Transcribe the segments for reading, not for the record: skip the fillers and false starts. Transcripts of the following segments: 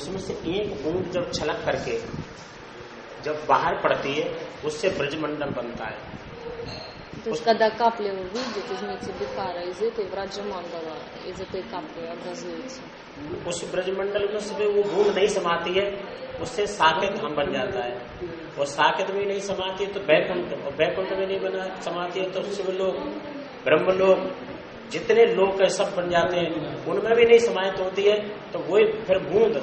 उसमें से एक बूंद जब छलक करके जब बाहर पड़ती है उससे ब्रजमंडल बनता है। То есть, когда капля выйдет из Нити Бихара, из этой Враджамандала, из этой капли образуется. उस ब्रजमंडल में से वो बूंद नहीं समाती है, उससे साकेत धाम बन जाता है। और साकेत में नहीं समाती है तो बैकुंठ, और बैकुंठ में नहीं बना समाती है तो शिवलोक, ब्रह्मलोक, जितने लोक है सब बन जाते हैं, उनमें भी नहीं समाहित होती है तो वही फिर बूंद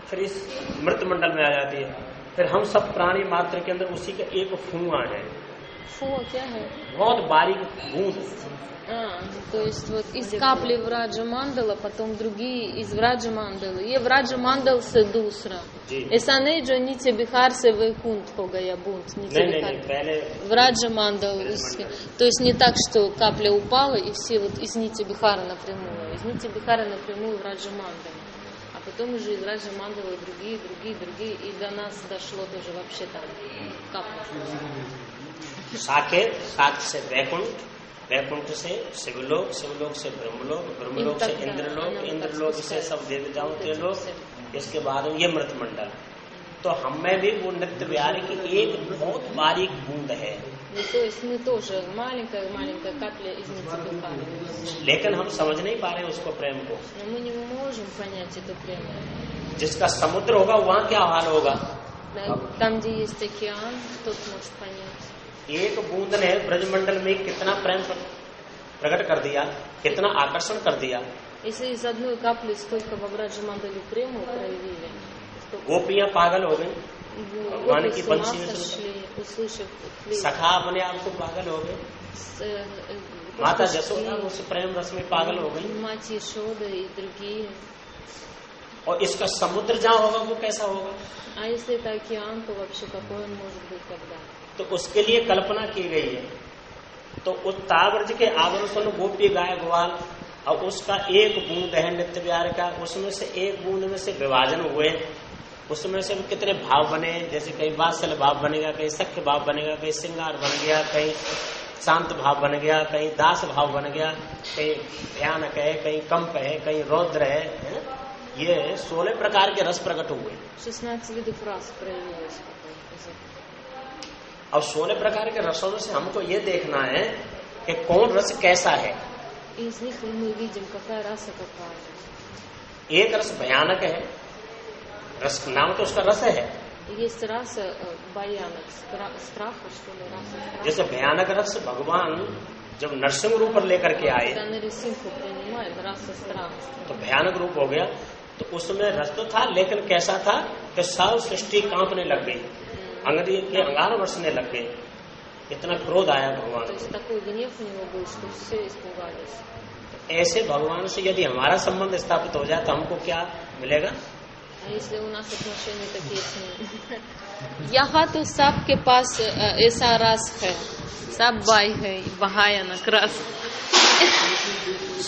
फिर इस मृत मंडल में आ जाती है। फिर हम सब प्राणी मात्र के अंदर उसी का एक फुआ है। Фуа क्या है? बहुत बारीक बूंद। То есть вот из капли Враджа Мандала, потом другие из Враджа Мандала. ये Враджа Мандал से दूसरा। ऐसा नहीं जो नीचे बिहार से वैकुंठ हो गया बूंद। नहीं, Враджа Мандал इसके। То есть не так, что капля упала и все вот из Нити Бихара напрямую. Из Нити Бихара напрямую Враджа Мандала. А потом уже из Враджа Мандала другие. И до нас дошло тоже вообще там капля. साकेत, सात से वैकुंठ, वैकुंठ से शिवलोक, शिवलोक से ब्रह्मलोक, ब्रह्मलोक से इंद्रलोक, इंद्रलोक से सब देवताओं के लोक, इसके बाद ये मृत मंडल। तो हमें भी वो नित्य विहार की एक बहुत बारीक बूंद है। तो इसमें тоже маленькая капля из Нити Бихара. लेकिन हम समझ नहीं पा रहे उसको, प्रेम को। Но мы не можем понять это प्रेम. जिसका समुद्र होगा वहाँ क्या हाल होगा? Там, где есть океан, тот может понять. एक बूंद ने ब्रजमंडल में कितना प्रेम प्रकट कर दिया, कितना आकर्षण कर दिया। Если из одной капли столько во Враджамандале прему проявили. गोपियां पागल हो गई, भगवान की बंसी में सखा अपने आप को पागल हो गए, माता जसोदा उस प्रेम रस में पागल हो गई। Мать Йшода и другие. और इसका समुद्र जहाँ होगा वो कैसा होगा? А если это океан, то вообще какой он может быть тогда? तो उसके लिए कल्पना की गई है। तो उस ताव्रज के आवर्षण गोपी गाय ग्वाल, और उसका एक बूंद है नित्य विहार का, उसमें से एक बूंद में से विभाजन हुए, उसमें से कितने भाव बने, जैसे कहीं वात्सल्य भाव बनेगा, कहीं सख्य भाव बनेगा, कहीं श्रृंगार बन गया, कहीं शांत भाव बन गया, कहीं दास भाव बन गया, कहीं भयानक है, कहीं कंप है, कहीं रौद्र है। ये 16 प्रकार के रस प्रकट हुए। 16 видов рас проявилось. अब 16 प्रकार के रसों से हमको ये देखना है कि कौन रस कैसा है। Из них мы видим, какая раса какая. एक रस भयानक है, रस नाम तो उसका रस है। Есть раса भयानक, страха, что ли, раса. जैसे भयानक रस भगवान जब नरसिंह रूप लेकर के आए तो भयानक रूप हो गया। तो उसमें रस तो था, लेकिन कैसा था कि सब सृष्टि कांपने लग गई, अंगरी के अंगार बरसने लग गए, इतना क्रोध आया भगवान को। ऐसे भगवान से यदि हमारा संबंध स्थापित हो जाए तो हमको क्या मिलेगा? यहाँ तो सबके पास ऐसा रस है, सब बाई है, भयानक रस,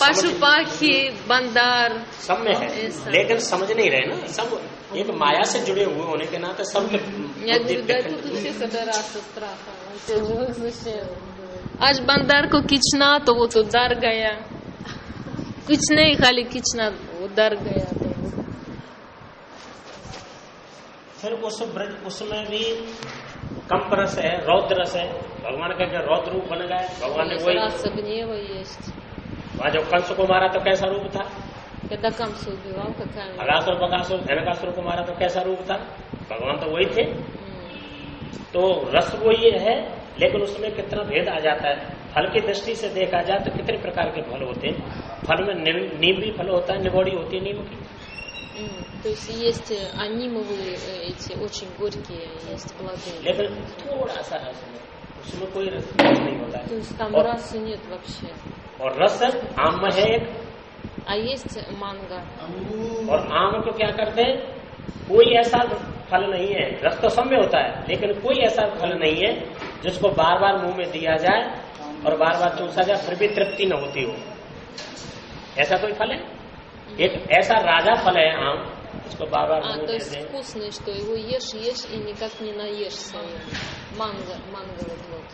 पशु पक्षी बंदर सब में है, लेकिन समझ नहीं रहे ना। सब एक माया से जुड़े हुए होने के नाते सब आज बंदर को खींचना तो वो तो डर गया, कुछ नहीं, खाली खींचना वो डर गया। तो फिर उसमें भी कंप रस है, रौद्र रस है। भगवान का क्या रौद्र रूप बन गया। भगवान ने वही वहाँ जब कंस को मारा तो कैसा रूप था? अगासुर बकासुर धनकासुर को मारा तो कैसा रूप था? भगवान तो वही थे। तो रस वो ये है, लेकिन उसमें कितना भेद आ जाता है। फल की दृष्टि से देखा जाए तो कितने प्रकार के फल होते हैं। फल में नीम भी फल होता है, निगोड़ी होती है नीम की। То есть есть анимовые эти очень горькие, есть плоды. लेकिन थोड़ा सा है उसमें कोई रस नहीं होता है। То есть там расы нет вообще. और रस आम में है एक, А есть манго. और आम को क्या करते हैं? कोई ऐसा फल नहीं है, रस तो सब में होता है, लेकिन कोई ऐसा फल नहीं है जिसको बार बार मुंह में दिया जाए और बार बार चूसा जाए फिर भी तृप्ति न होती हो। ऐसा कोई फल है? एक ऐसा राजा फल है आम, इसको बार बार то есть вкусный, что его ешь и никак не наешься. Манго вот.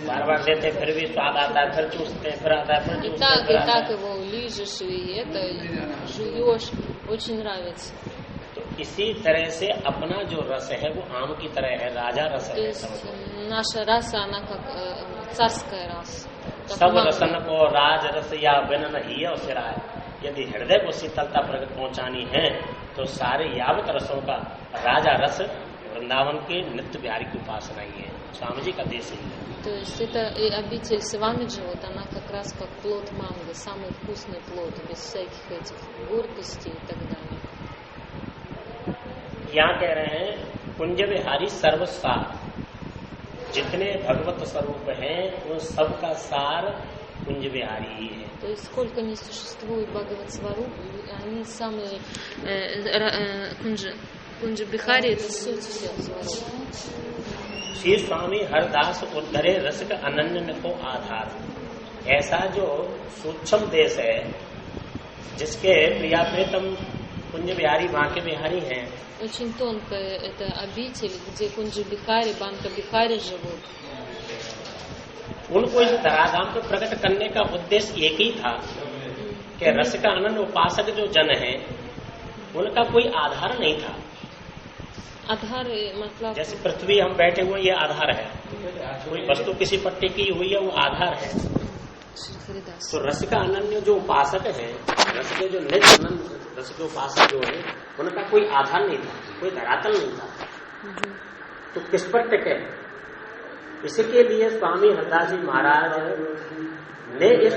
बार बार देते फिर भी स्वाद आता है, फिर चूसते फिर आता है, फिर चूसते и так его лижешь, и это жуешь, очень нравится. तो इसी तरह से अपना जो रस है वो आम की तरह है, राजा रस То है। есть наша раса, она как царская раса. Как सब манго. रसन को राज रस या बिन ही सिराय, यदि हृदय को शीतलता प्रकट पहुंचानी है तो सारे यावत रसों का राजा रस वृंदावन के नित्य बिहारी की उपासना ही है, स्वामी जी का देश ही है। То есть это и обитель Свамиджи, вот она как раз как плод манго, самый вкусный плод, без всяких этих горькостей и так далее. यहाँ कह रहे हैं कुंज बिहारी सर्वसार, जितने भगवत स्वरूप हैं उन सब का सार कुंज बिहारी ही है। То есть сколько не существует Бхагават Сваруп, они самые Кунджа Бихари, это суть всех Сварупов. श्री स्वामी हरदास उद्धरे रस का अनन्य को आधार, ऐसा जो सूक्ष्म देश है जिसके प्रिया प्रीतम कुंज बिहारी बांके बिहारी हैं, Очень тонкая это обитель, где Кунджа Бихари, Банка Бихари живут. उनको इस धराधाम को प्रकट करने का उद्देश्य एक ही था कि रस का अनन्य उपासक जो जन है उनका कोई आधार नहीं था। आधार मतलब जैसे पृथ्वी हम बैठे हुए ये आधार है, कोई वस्तु किसी पट्टी की हुई है वो आधार है। तो रस का अनन्य जो उपासक है, रस के जो नित्य अनन्य रस के उपासक जो है उनका कोई आधार नहीं था, कोई धरातल नहीं था। तो किस पर टिके, इसके लिए स्वामी हरदास जी महाराज ने इस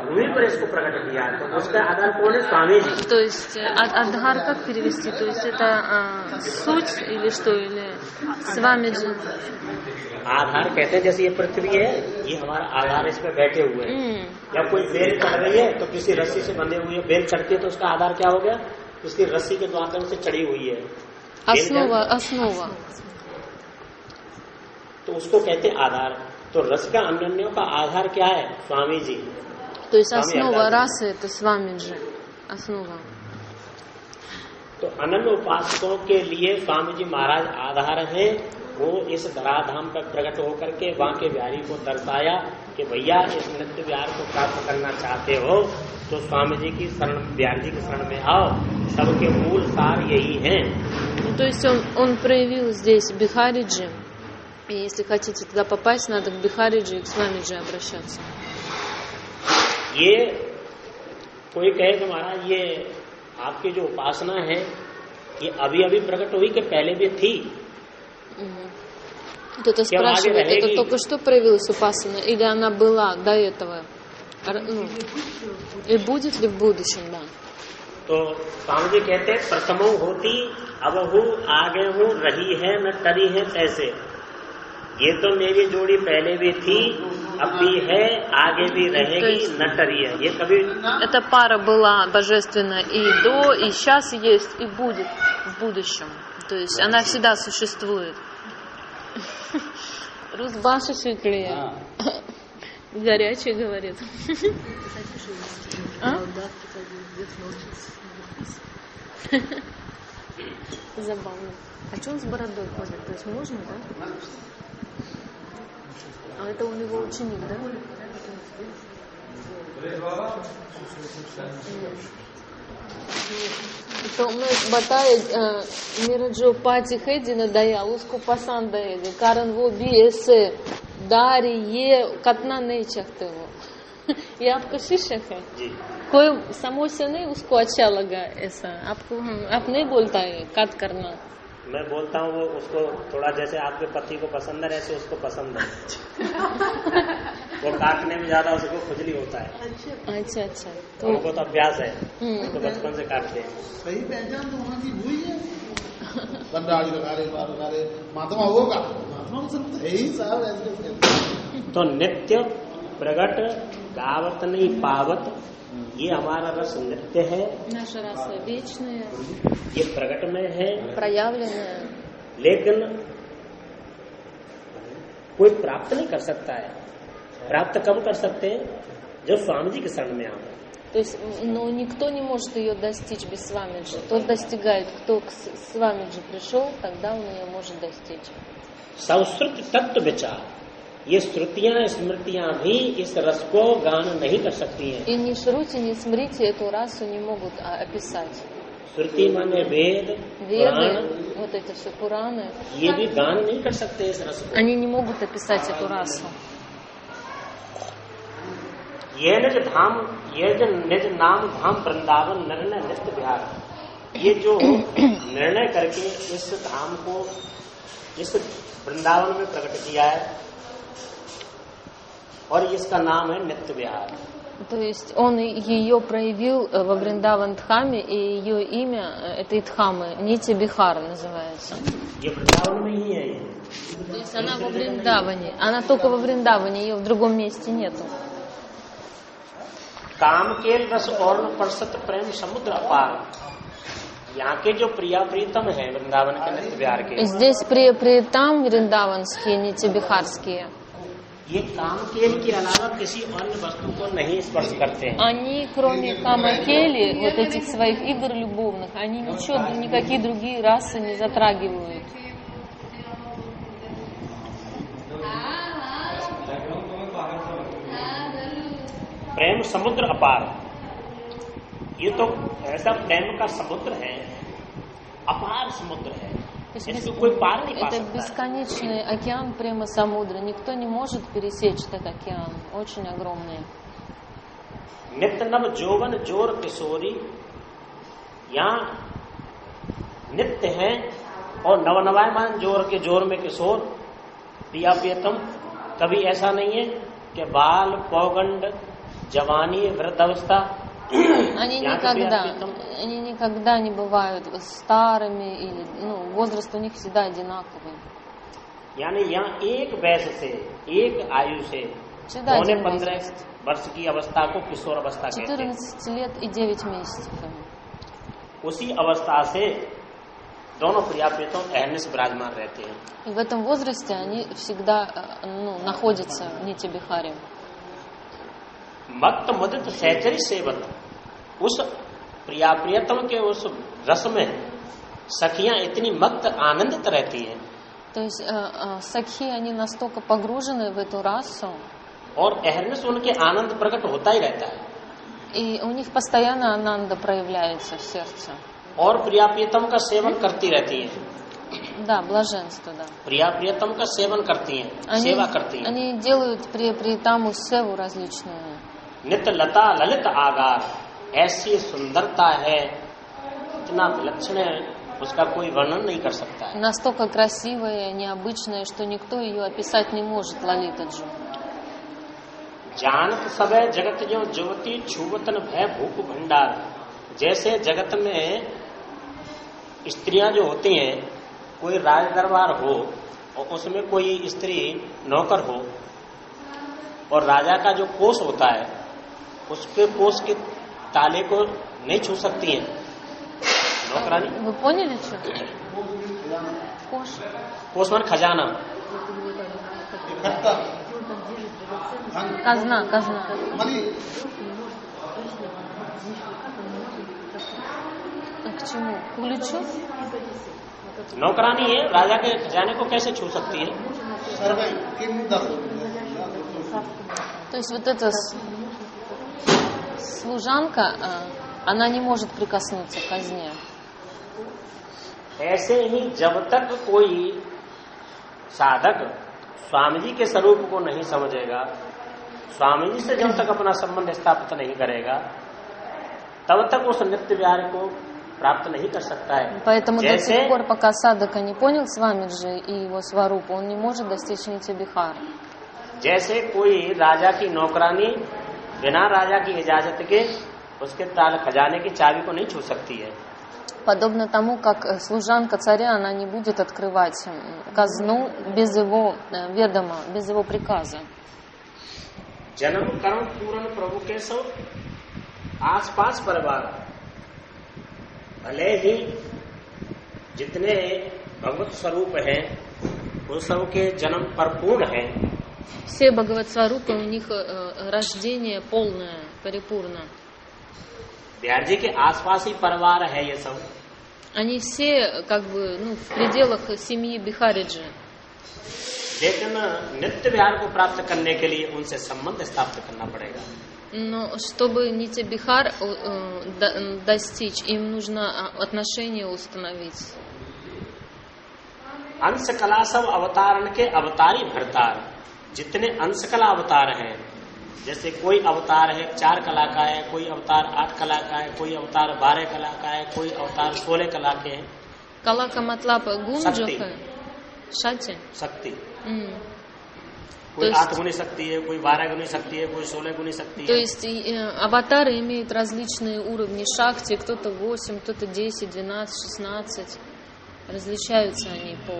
भूमि पर इसको प्रकट किया, तो उसका आधार कौन है? स्वामी जी। То есть Адхар как перевести? То есть это суть или что? Или Свамиджи? आधार कहते हैं जैसे ये पृथ्वी है, ये हमारा आधार, इस पे बैठे हुए हैं। या कोई बेल चढ़ रही है तो किसी रस्सी से बंधे हुई है, बेल चढ़ती है तो उसका आधार क्या हो गया? उसकी रस्सी के द्वारा से चढ़ी हुई है, Основа. तो उसको कहते हैं आधार। तो रस का अनन्यों का आधार क्या है? स्वामी जी। То есть основа расы это Свамиджи. Основа. तो अनन्य उपासकों के लिए स्वामी जी महाराज आधार हैं। वो इस धराधाम पर प्रकट होकर के बांके बिहारी को दर्शाया कि भैया इस नित्य बिहार को प्राप्त करना चाहते हो तो स्वामी जी की शरण, बिहार जी की शरण में आओ, सबके मूल सार यही हैं। То есть он проявил здесь Бихариджи. И если хотите туда попасть, надо к Бихариджи и к Свамиджи обращаться. ये कोई कहे कि महाराज ये आपकी जो उपासना है ये अभी अभी प्रकट हुई कि पहले भी थी? Кто-то спрашивает, это только что проявилась упасана или она была до этого? И будет ли в будущем, да? तो स्वामी जी कहते प्रथमो होती अब हूँ आगे हूँ रही है न टरी है तैसे, ये तो मेरी जोड़ी पहले भी थी, अब भी है, आगे भी रहेगी, न टरी है। ये कभी эта пара была божественна и до, и сейчас есть, и будет в будущем. То есть она всегда существует. Рус Баша Шиклия. Горячий говорит. Забавно. А что он с бородой ходит? То есть можно, да? А это у него ученик, да? तो मैं बताया मेरा जो पार्टी है दिन दयाल उसको पसंद है कारण वो भी ऐसे दाढ़ी ये कटना नहीं चाहते वो ये आपका शिक्षक है कोई समझ से नहीं उसको अच्छा लगा ऐसा आपको आप नहीं बोलता है कट करना मैं बोलता हूँ वो उसको थोड़ा जैसे आपके पति को पसंद है ऐसे उसको पसंद है वो काटने में ज्यादा उसको खुजली होता है अच्छा अच्छा तो उनको तो अभ्यास है तो बचपन से काटते हैं सही पहचान तो वहाँ की हुई है बंडाली लगा रहे महात्मा होगा महात्मा यही साहब ऐसे तो नित्य प्रगट गावत नहीं पावत ये हमारा रस नृत्य है наша раса вечная ये प्रकट में है проявленная लेकिन कोई प्राप्त नहीं कर सकता है प्राप्त कब कर सकते हैं जब स्वामी जी के शरण में आओ То есть, но никто не может ее достичь без Свамиджи. Тот достигает, кто к Свамиджи пришел, тогда он ее может достичь. संस्कृत तत्व विचार ये श्रुतियां स्मृतियां भी इस रस को गान नहीं कर सकती हैं। И ни Шрути, ни Смрити эту расу не могут описать. श्रुति माने वेद, पुराण, Веды, вот эти все Пураны, ये भी गान नहीं कर सकते इस रस को। они не могут описать эту расу. ये जो निज नाम धाम वृंदावन निर्णय नित्य विहार, ये जो निर्णय करके इस धाम को इस वृंदावन में प्रकट किया है और इसका नाम है नित्य विहार। То есть он ее проявил во Вриндаван-дхаме, и ее имя этой дхамы Нитья Бихара называется. ये वृंदावन में ही है ये। То есть она во Вриндаване. Она только во Вриндаване, ее в другом месте нету. काम केल रस और परसत प्रेम समुद्र अपार, यहाँ के जो प्रिया प्रीतम है वृंदावन के नित्य विहार के, Здесь प्रियतам вриндаванские, нитябихарские. ये काम केल के अलावा किसी अन्य वस्तु को नहीं स्पर्श करते हैं। Они, кроме камакели, вот этих своих игр любовных, они ничего, никакие другие расы не затрагивают. प्रेम समुद्र अपार, ये तो ऐसा प्रेम का समुद्र है, अपार समुद्र है, इसको कोई पार नहीं पा Это सकता है। бесконечный океан прямо самудра. Никто не может пересечь этот океан. Очень огромный. नित्य नव जोवन जोर किशोरी, यहाँ नित्य है और नवनवायमान जोर के जोर में किशोर प्रिया प्रियतम। कभी ऐसा नहीं है कि बाल पौगंड जवानी वृद्धावस्था, Они никогда не бывают старыми, или, возраст у них всегда одинаковый. यानी यहाँ एक वयस से एक आयु से Всегда पौने один 15 возраст. वर्ष की अवस्था को किशोर अवस्था कहते हैं। 14 лет и 9 месяцев. उसी अवस्था से दोनों प्रिया प्रियतम अहर्निश विराजमान रहते हैं। И в этом возрасте они всегда находятся в Нитья-бихаре. मत्त मुदित सहचरी सेवत, उस प्रिया प्रियतम के उस रस में सखियां इतनी मत्त आनंदित रहती हैं। То есть сакхи, они настолько погружены в эту расу, और अहर्निश उनके आनंद प्रकट होता ही रहता है। и у них постоянно ананда проявляется в сердце. और प्रिया प्रियतम का सेवन करती रहती हैं। Да, блаженство, да. प्रिया प्रियतम का सेवन करती हैं, सेवा करती हैं। Они делают प्रिятаму севу различную. नित्य लता ललित आगार, ऐसी सुंदरता है, इतना विलक्षण है, उसका कोई वर्णन नहीं कर सकता है। Настолько красивая, необычная, что никто ее описать не может, Лалитаджи. जानत सबे जगत जो ज्योति छुवतन भय भूख भंडार, जैसे जगत में स्त्रियां जो होती हैं, कोई राज दरबार हो और उसमें कोई स्त्री नौकर हो और राजा का जो कोष होता है उसके कोष के ताले को नहीं छू सकती है नौकरानी। Вы поняли, что? Кош. कोष मान खजाना, Казна. मनी К чему? К ключу? नौकरानी है, राजा के खजाने को कैसे छू सकती है? सर्वे किम दस То есть вот эта служанка, она не может прикоснуться к казне. ऐसे ही जब तक कोई साधक स्वामी जी के स्वरूप को नहीं समझेगा, स्वामी जी से जब तक अपना संबंध स्थापित नहीं करेगा, तब तक उस नित्य विहार को प्राप्त नहीं कर सकता है। Поэтому до тех пор, пока садака не понял Свамиджи и его сварупу, он не может достичь Нитья-бихара. जैसे कोई राजा की नौकरानी बिना राजा की इजाजत के उसके ताल खजाने की चाबी को नहीं छू सकती है। Подобно тому, как служанка царя, она не будет открывать казну без его ведома, без его приказа. जन्म कर्म पूर्ण प्रभु के सब आसपास परिवार, भले ही जितने भगवत स्वरूप हैं उन सब के जन्म परिपूर्ण हैं। Все Бхагават-сварупы, у них рождение полное, парипурно. बिहार जी के आसपास ही परिवार है ये सब। Они все как бы в пределах семьи Бихариджи. लेकिन नित्य विहार को प्राप्त करने के लिए उनसे संबंध स्थापित करना पड़ेगा। Но чтобы Нитья Бихар достичь, им нужно отношения установить. अंश कला सब अवतारण के अवतारी भरतार, जितने अंश कला अवतार हैं, जैसे कोई अवतार है 4 कला का है, कोई अवतार 8 कला का है, कोई अवतार 12 कला का है, कोई अवतार 16 कला के हैं. कला का मतलब गुण जो है शक्ति. शक्ति कोई 8 गुनी शक्ति है, कोई 12 गुनी शक्ति है, कोई 16 गुनी शक्ति है. То есть аватары имеют различные уровни шакти, кто-то 8, кто-то 10, 12, 16. Различаются они по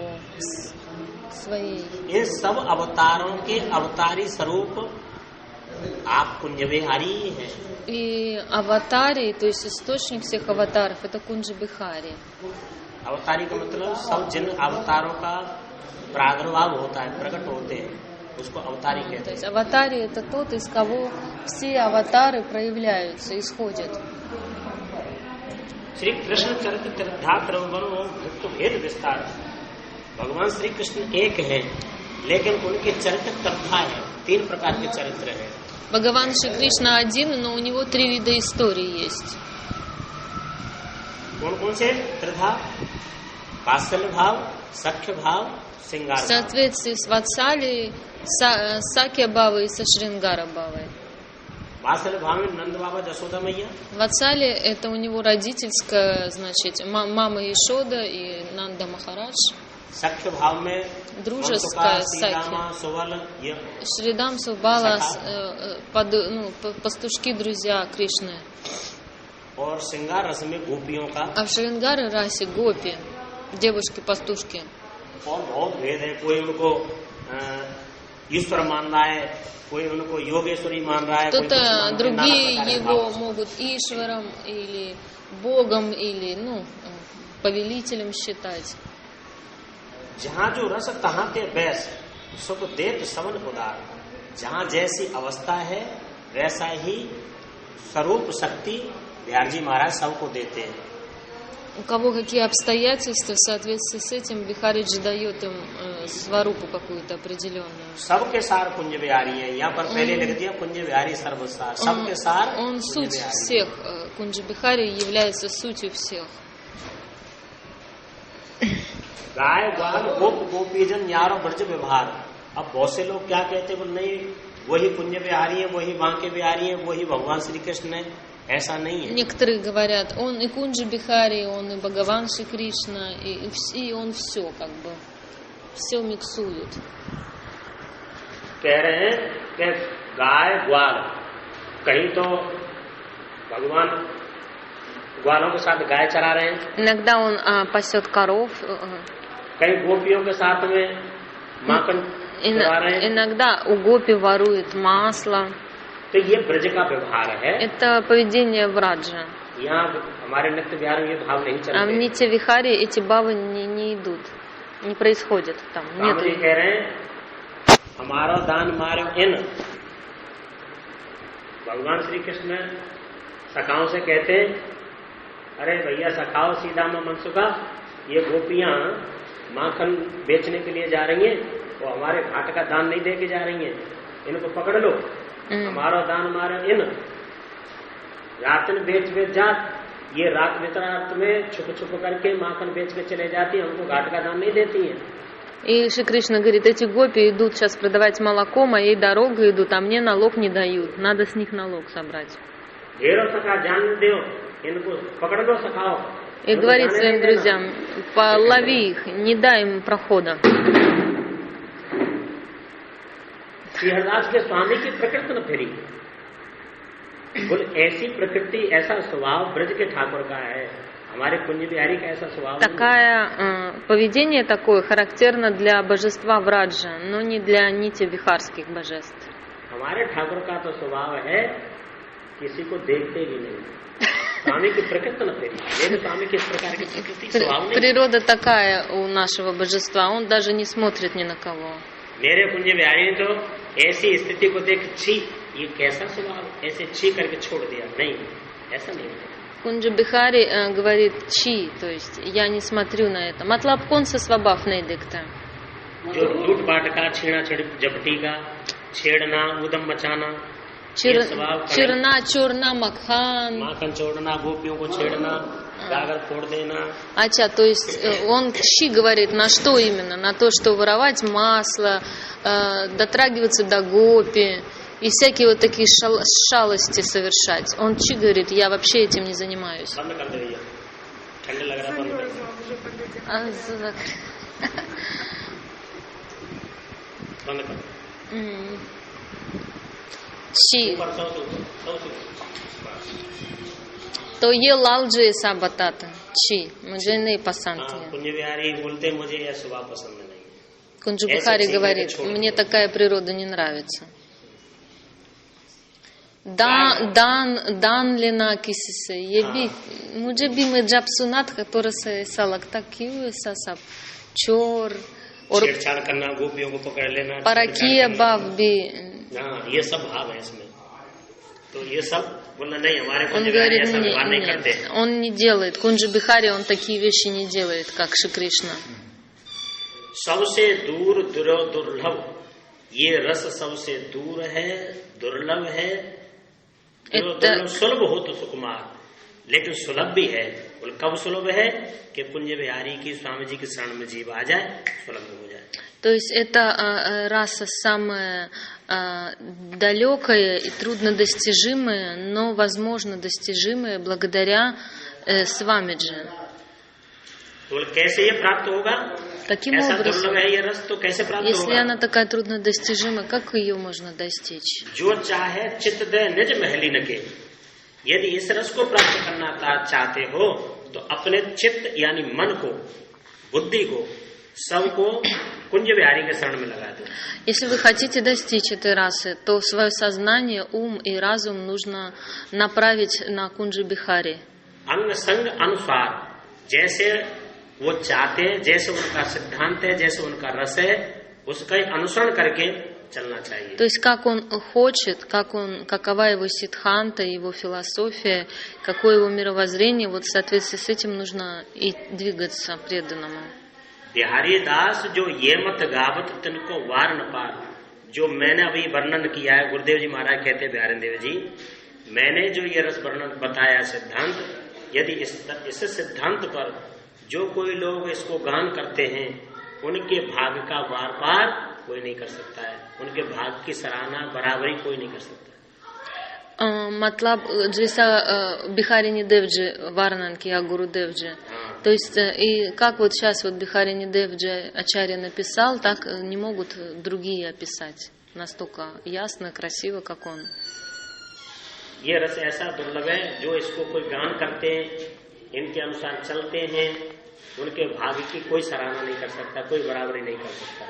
своей. इन सब अवतारों के अवतारी स्वरूप आप कुंज बिहारी हैं. И аватари, то есть источник всех аватаров, это Кунджа Бихари. अवतारी का मतलब सब जिन अवतारों का प्रादुर्भाव होता है, प्रकट होते हैं, उसको अवतारी कहते हैं. То есть аватари это тот, из кого все аватары проявляются, исходят. श्री कृष्ण चरित्र तीर्थात्र भक्त भेद विस्तार. भगवान श्री कृष्ण एक है, लेकिन उनके चरित्र कथा है, 3 प्रकार के चरित्र हैं. Бхагаван Шри Кришна один, но у него 3 вида истории есть. कौन कौन से त्रिधा? वात्सल्य भाव, सख्य भाव, श्रृंगार В соответствии с Ватсали, Сакья Бавой и со Шрингара Бавой. वात्सल्य भाव में नंद बाबा जसोदा मैया. Ватсали это у него родительская, значит, мама Ишода и Нанда Махарадж. सख्य भाव में Дружеская Сакья. Шридам Субала, пастушки друзья Кришны. और श्रृंगार रस में गोपियों का. А в Шрингаре расе гопи, девушки-пастушки. और बहुत भेद है. कोई उनको ईश्वर मान रहा है, कोई उनको योगेश्वरी मान रहा है. Кто-то другие его могут Ишваром или Богом или повелителем считать. जहाँ जो रस तहाँ ते बैस सुख देत सवन उदार. जहाँ जैसी अवस्था है वैसा ही स्वरूप शक्ति बिहार जी महाराज सबको देते हैं. У кого какие обстоятельства, в соответствии с этим Бихариджи дает им сварупу какую-то определенную. सबके सार कुंज बिहारी है. यहाँ पर पहले लिख दिया कुंज बिहारी सर्वसार. सबके सार Он суть всех. Кунджа Бихари является сутью всех. गाय ग्वाल गोप गोपीजन यारो ब्रज व्यवहार. अब बहुत से लोग क्या कहते हैं, नहीं वही कुंज बिहारी है, वही बांके बिहारी है, वही भगवान श्री कृष्ण है. ऐसा नहीं है. Некоторые говорят, он и Кунджа Бихари, он и Бхагаван Шри Кришна, и он все как бы, все миксует. कह रहे हैं कि गाय ग्वाल, कहीं तो भगवान ग्वालों के साथ गाय चरा रहे हैं. Иногда он пасет коров. कहीं गोपियों के साथ में माखन चरा रहे हैं. Иногда у гопи ворует масло. तो ये ब्रज का व्यवहार है. Это поведение враджа. यहाँ हमारे नित्य विहार में ये भाव नहीं चलते. А в Нитья Вихаре эти бавы не идут, не происходят там. Нет. जी कह रहे हैं हमारा दान मारे इन. भगवान श्री कृष्ण सखाओं से कहते हैं, अरे भैया सखाओ सीधा मनसुखा, ये गोपियां माखन बेचने के लिए जा रही हैं, वो हमारे घाट का दान नहीं दे के जा रही हैं, इनको पकड़ लो. हमारा दान मारे इन. रातन बेच जात, ये रात वितरात में छुप छुप करके माखन बेच के चले जाती है, हमको घाट का दान नहीं देती है. И Шри Кришна говорит, эти гопи идут сейчас продавать молоко, моей дорогой идут, а мне налог не дают. Надо с них налог собрать. И говорит своим друзьям, полови их, не дай им прохода. श्रीहरदास के स्वामी की प्रकृति न फेरी. बोल ऐसी प्रकृति, ऐसा स्वभाव ब्रज के ठाकुर का है. हमारे कुंज बिहारी का ऐसा स्वभाव. Поведение такое характерно для божества Враджа, но не для нити вихарских божеств. हमारे ठाकुर का तो स्वभाव है किसी को देखते ही नहीं. स्वामी की प्रकृति न फेरी. मेरे स्वामी की इस प्रकार की प्रकृति स्वभाव नहीं. Природа такая у нашего божества, он даже не смотрит ни на кого. मेरे कुंज बिहारी ने तो ऐसी स्थिति को देख छी, ये कैसा स्वभाव, ऐसे छी करके छोड़ दिया. नहीं, ऐसा नहीं है. Кунджа Бихари говорит чи, то есть я не смотрю на это. मतलब कौन सा स्वभाव नहीं देखता. जो लूट पाट का, छेड़ा छेड़ झपटी का, छेड़ना, उदम मचाना, Черна, черна, макхан. माखन छोड़ना, गोपियों को छेड़ना, गागर फोड़ देना. Ача, то есть он щи говорит на что именно? На то, что воровать масло, дотрагиваться до гопи и всякие вот такие шалости совершать. Он чи говорит, я вообще этим не занимаюсь. बंद कर दे भैया, ठंडे लग रहा, बंद कर दे. बंद कर. Чи. ऊपर सौ. तो ये लाल जो ऐसा बताता छी, मुझे नहीं पसंद है. कुंज बिहारी बोलते मुझे यह स्वभाव पसंद नहीं. Кунджу Бихари говорит, мне такая природа не нравится. दान लेना किसी से, ये भी मुझे भी मैं जब सुना था तो ऐसा लगता क्यों ऐसा सब चोर और छेड़छाड़ करना, गोपियों को पकड़ लेना, परकीय भाव भी. हाँ, ये सब भाव है इसमें. तो ये सब बोलना नहीं, हमारे Он говорит, нет, он не делает. Кунджу Бихари, он такие вещи не делает, как Шри Кришна. सबसे दूर दुर्लभ, ये रस सबसे दूर है, दुर्लभ है. सुलभ हो तो सुकुमार, लेकिन सुलभ भी है. कब सुलभ है कि कुंज बिहारी की, स्वामी जी के शरण में जीव आ जाए, सुलभ हो जाए. То есть это раса самая далекая и труднодостижимая, но возможно достижимая благодаря Свамиджи. कैसे ये प्राप्त होगा? Каким образом? है ये रस, तो कैसे प्राप्त Если होगा? она такая труднодостижима, как ее можно достичь? जो चाहे चित्त दे निज महलीन के, यदि इस रस को प्राप्त करना चाहते हो तो अपने चित्त यानी मन को, बुद्धि को, सबको कुंज बिहारी के शरण में लगा दो. Если вы хотите достичь этой расы, то свое сознание, ум и разум нужно направить на Кунджи Бихари. अंग संग अनुसार, जैसे वो चाहते हैं, जैसे उनका सिद्धांत है, जैसे उनका रस है, उसका अनुसरण करके चलना चाहिए. То есть как он хочет, какова его сиддханта, его философия, какое его мировоззрение, вот в соответствии с этим нужно и двигаться преданному. बिहारी दास जो ये मत गावत तिनको वार न पार, जो मैंने अभी वर्णन किया है, गुरुदेव जी महाराज कहते हैं बिहारी देव जी, मैंने जो ये रस वर्णन बताया सिद्धांत, यदि इस सिद्धांत पर जो कोई लोग इसको गान करते हैं, उनके भाग का वार पार कोई नहीं कर सकता है. उनके भाग की सराहना बराबरी कोई नहीं कर सकता. मतलब जैसा Бихари Девджи Варнан किया Гурудев जी, то есть и как вот сейчас вот Бихари Девджи Ачарья написал, так не могут другие описать настолько ясно, красиво, как он. ये रस ऐसा दुर्लभ है, जो इसको कोई गान करते हैं, इनके अनुसार चलते हैं, उनके भाग्य की कोई सराहना नहीं कर सकता, कोई बराबरी नहीं कर सकता.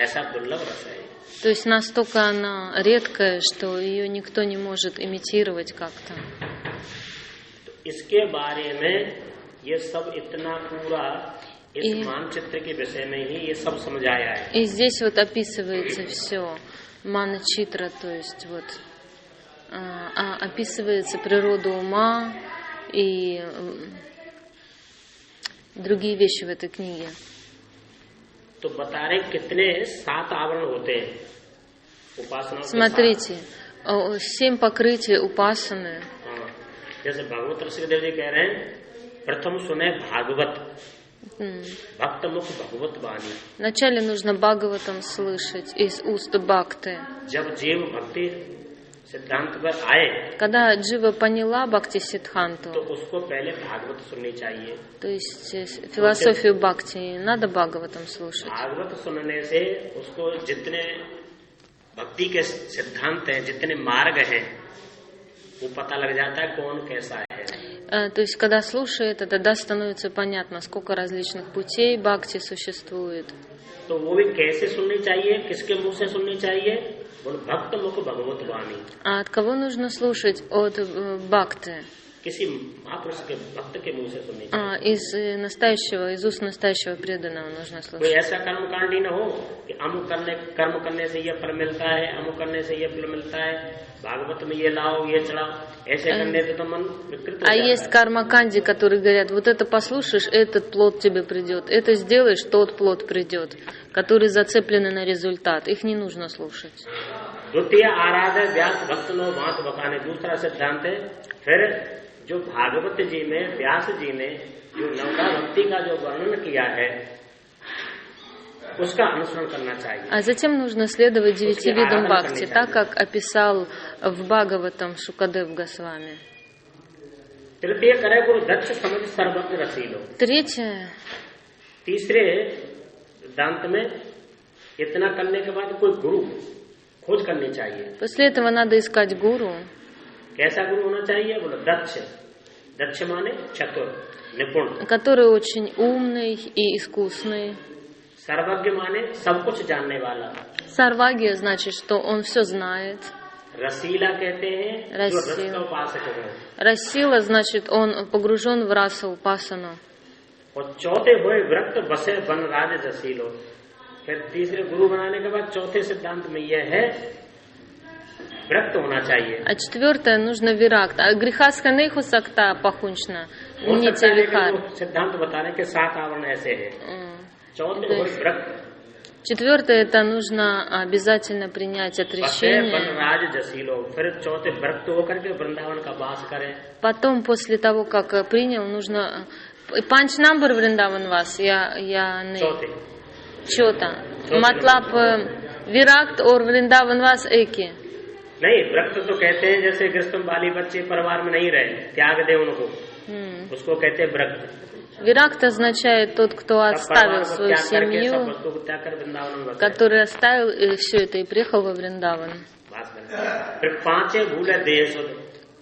ऐसा दुर्लभ रस है. То есть настолько она редкая, что ее никто не может имитировать как-то. इसके बारे में ये सब इतना पूरा इस मानचित्र के विषय में ही ये सब समझाया है. И здесь вот описывается все манчитра, то есть вот описывается природа ума и другие вещи в этой книге. तो बता रहे कितने 7 आवरण होते हैं उपासना. Смотрите, 7 покрытий упасаны. जैसे भागवत ऋषिदेव जी कह रहे हैं, प्रथम सुने भागवत, भक्त मुख भगवत वाणी. Вначале нужно Бхагаватам слышать из уст Бхакты. जब जीव भक्ति सिद्धांत पर आए, когда Джива поняла Бхакти Сиддханту, तो उसको पहले भागवत सुननी चाहिए. То есть философию Бхакти надо Бхагаватам слушать. भागवत सुनने से उसको जितने भक्ति के सिद्धांत हैं, जितने मार्ग हैं, वो पता लग जाता है कौन कैसा है. То есть когда слушает, тогда становится понятно, сколько различных путей Бхакти существует. तो वो भी कैसे सुननी चाहिए, किसके मुंह से सुननी चाहिए? भक्त मुख भगवत वाणी. А от кого нужно слушать? От Бхакты. किसी महापुरुष के भक्त के मुंह से सुननी चाहिए. из уст настоящего преданного нужно слушать. कोई ऐसा कर्म कांड ही न हो कि अमुक कर्म करने से ये फल मिलता है, अमुक करने से ये फल मिलता है, भागवत में ये लाओ, ये चढ़ाओ, ऐसे करने से तो मन विकृत हो जाता है. есть карма-канди, которые говорят, вот это послушаешь, этот плод тебе придет, это сделаешь, тот плод придет, которые зацеплены на результат. Их не нужно слушать. द्वितीय आराध्य व्यास भक्त नो भांत बखाने, दूसरा सिद्धांत है। फिर जो भागवत जी में व्यास जी ने जो नवदा भक्ति का जो वर्णन किया है उसका अनुसरण करना चाहिए। А затем нужно следовать 9 видам бхакти, так как описал в Бхагаватам Шукадев Госвами. तृतीय करे गुरु दक्ष समझ सर्वज्ञ रसीलो। Третье. तीसरे सिद्धांत में इतना करने के बाद कोई गुरु खोज करनी चाहिए। После этого надо искать гуру. कैसा गुरु होना चाहिए? बोलो दक्ष। दक्ष माने चतुर, निपुण। Который очень умный и искусный. सर्वज्ञ माने सब कुछ जानने वाला। Сарвагия значит, что он все знает. रसीला कहते हैं जो रस का उपासक है। Расила значит, он погружен в раса упасану. और चौथे हुए व्रत बसे वन राज जसीलो। फिर तीसरे गुरु बनाने के बाद चौथे सिद्धांत में यह है व्रत होना चाहिए। А четвертое нужно виракт. А грехаска нейху сакта пахунчна. Ните вихар. सिद्धांत बताने के 7 आवरण ऐसे है। चौथे हुए व्रत। Четвертое это нужно обязательно принять отречение. फिर चौथे व्रत होकर के वृंदावन का वास करें। Потом после того как принял нужно पंच नंबर वृंदावन वास या नहीं चौथा मतलब विराक्त और वृंदावन वास एक ही नहीं। व्रत तो कहते हैं जैसे गृहस्थ बाली बच्चे परिवार में नहीं रहे, त्याग दे उनको, उसको कहते हैं व्रत। Виракт означает тот, кто оставил свою семью, который оставил все это и приехал во Вриндаван.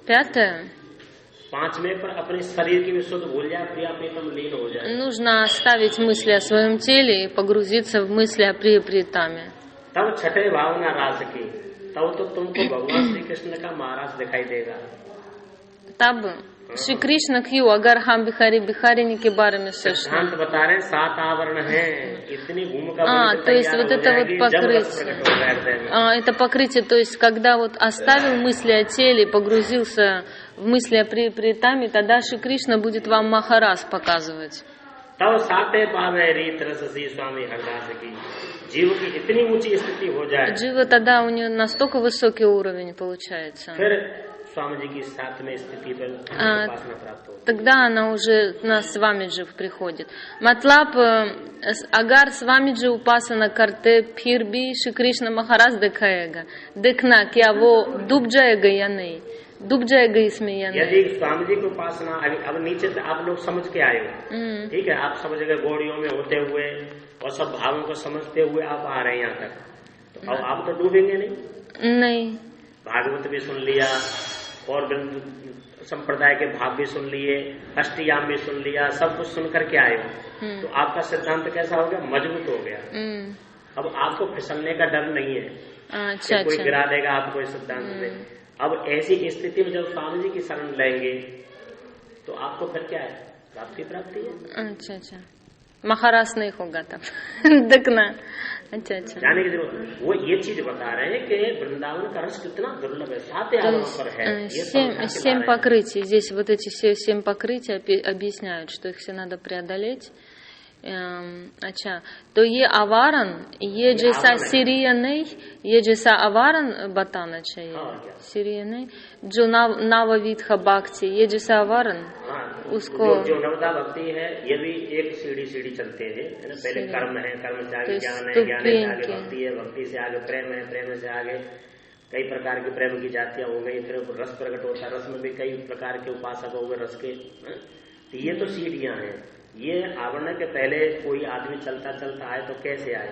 Пятое. Нужно оставить мысли о своем теле и погрузиться в мысли о Прия-Притаме. तब छठे भावना रास की, तब तो तुमको भगवान श्री कृष्ण का महाराज दिखाई देगा। तब श्री कृष्ण क्यों अगर हम बिहारी के बारे में सोचते हैं बता रहे 7 आवरण हैं, इतनी भूमिका। तो есть вот это вот покрытие, это покрытие, то есть когда вот оставил мысли о теле, погрузился в мысли о Прия-Притаме, тогда Шри Кришна будет вам Махарас показывать. तब साते पावे रीत रससी स्वामी हरदास की, जीव की इतनी ऊंची स्थिति हो जाए, जीव тогда у него настолько высокий уровень получается. फिर स्वामी जी की साथ में स्थिति पर उपासना प्राप्त हो, тогда она уже на Свамиджи приходит. मतलब अगर Свамиджи उपासना करते फिर भी श्री कृष्ण महाराज दिखाएगा, देखना क्या वो डूब जाएगा या नहीं, डूब जाएगा इसमें या नहीं। यदि स्वामी जी की उपासना अब नीचे से आप लोग समझ के आए हो, ठीक है, आप समझ गए गौड़ियों में होते हुए और सब भावों को समझते हुए आप आ रहे हैं यहाँ तक, तो अब आप तो डूबेंगे नहीं। भागवत भी सुन लिया और संप्रदाय के भाव भी सुन लिए, अष्टयाम भी सुन लिया, सब कुछ सुन करके आए हो, तो आपका सिद्धांत कैसा हो गया? मजबूत हो गया। अब आपको फिसलने का डर नहीं है। अच्छा, कोई गिरा देगा आपको इस सिद्धांत में। अब ऐसी स्थिति में जब स्वामी जी की शरण लेंगे तो आपको फिर क्या है? प्राप्ति है। अच्छा, महाराज नहीं होगा तब देखना। अच्छा जाने की जरूरत। वो ये चीज बता रहे हैं कि वृंदावन का रस कितना दुर्लभ है, 7 आवरण पर है। 7 покрытий. Здесь вот эти все 7 покрытий объясняют, что их все надо преодолеть. अच्छा, तो ये आवारण, ये जैसा सीरिया नहीं, ये जैसा आवारण बताना चाहिए। सीरिया नहीं, जो नवविधा भक्ति, ये जैसा आवारण, उसको जो नवदा भक्ति है, ये भी एक सीढ़ी चलते हैं। पहले कर्म है, कर्म से आगे ज्ञान है, ज्ञान से आगे भक्ति है, भक्ति से आगे प्रेम है, प्रेम से आगे कई प्रकार की प्रेम की जातियां हो गई, फिर रस प्रकट होता है, रस में भी कई प्रकार के उपासक हो गए रस के। तो ये तो सीढ़ियां हैं। ये आवरण के पहले कोई आदमी चलता आए तो कैसे आए?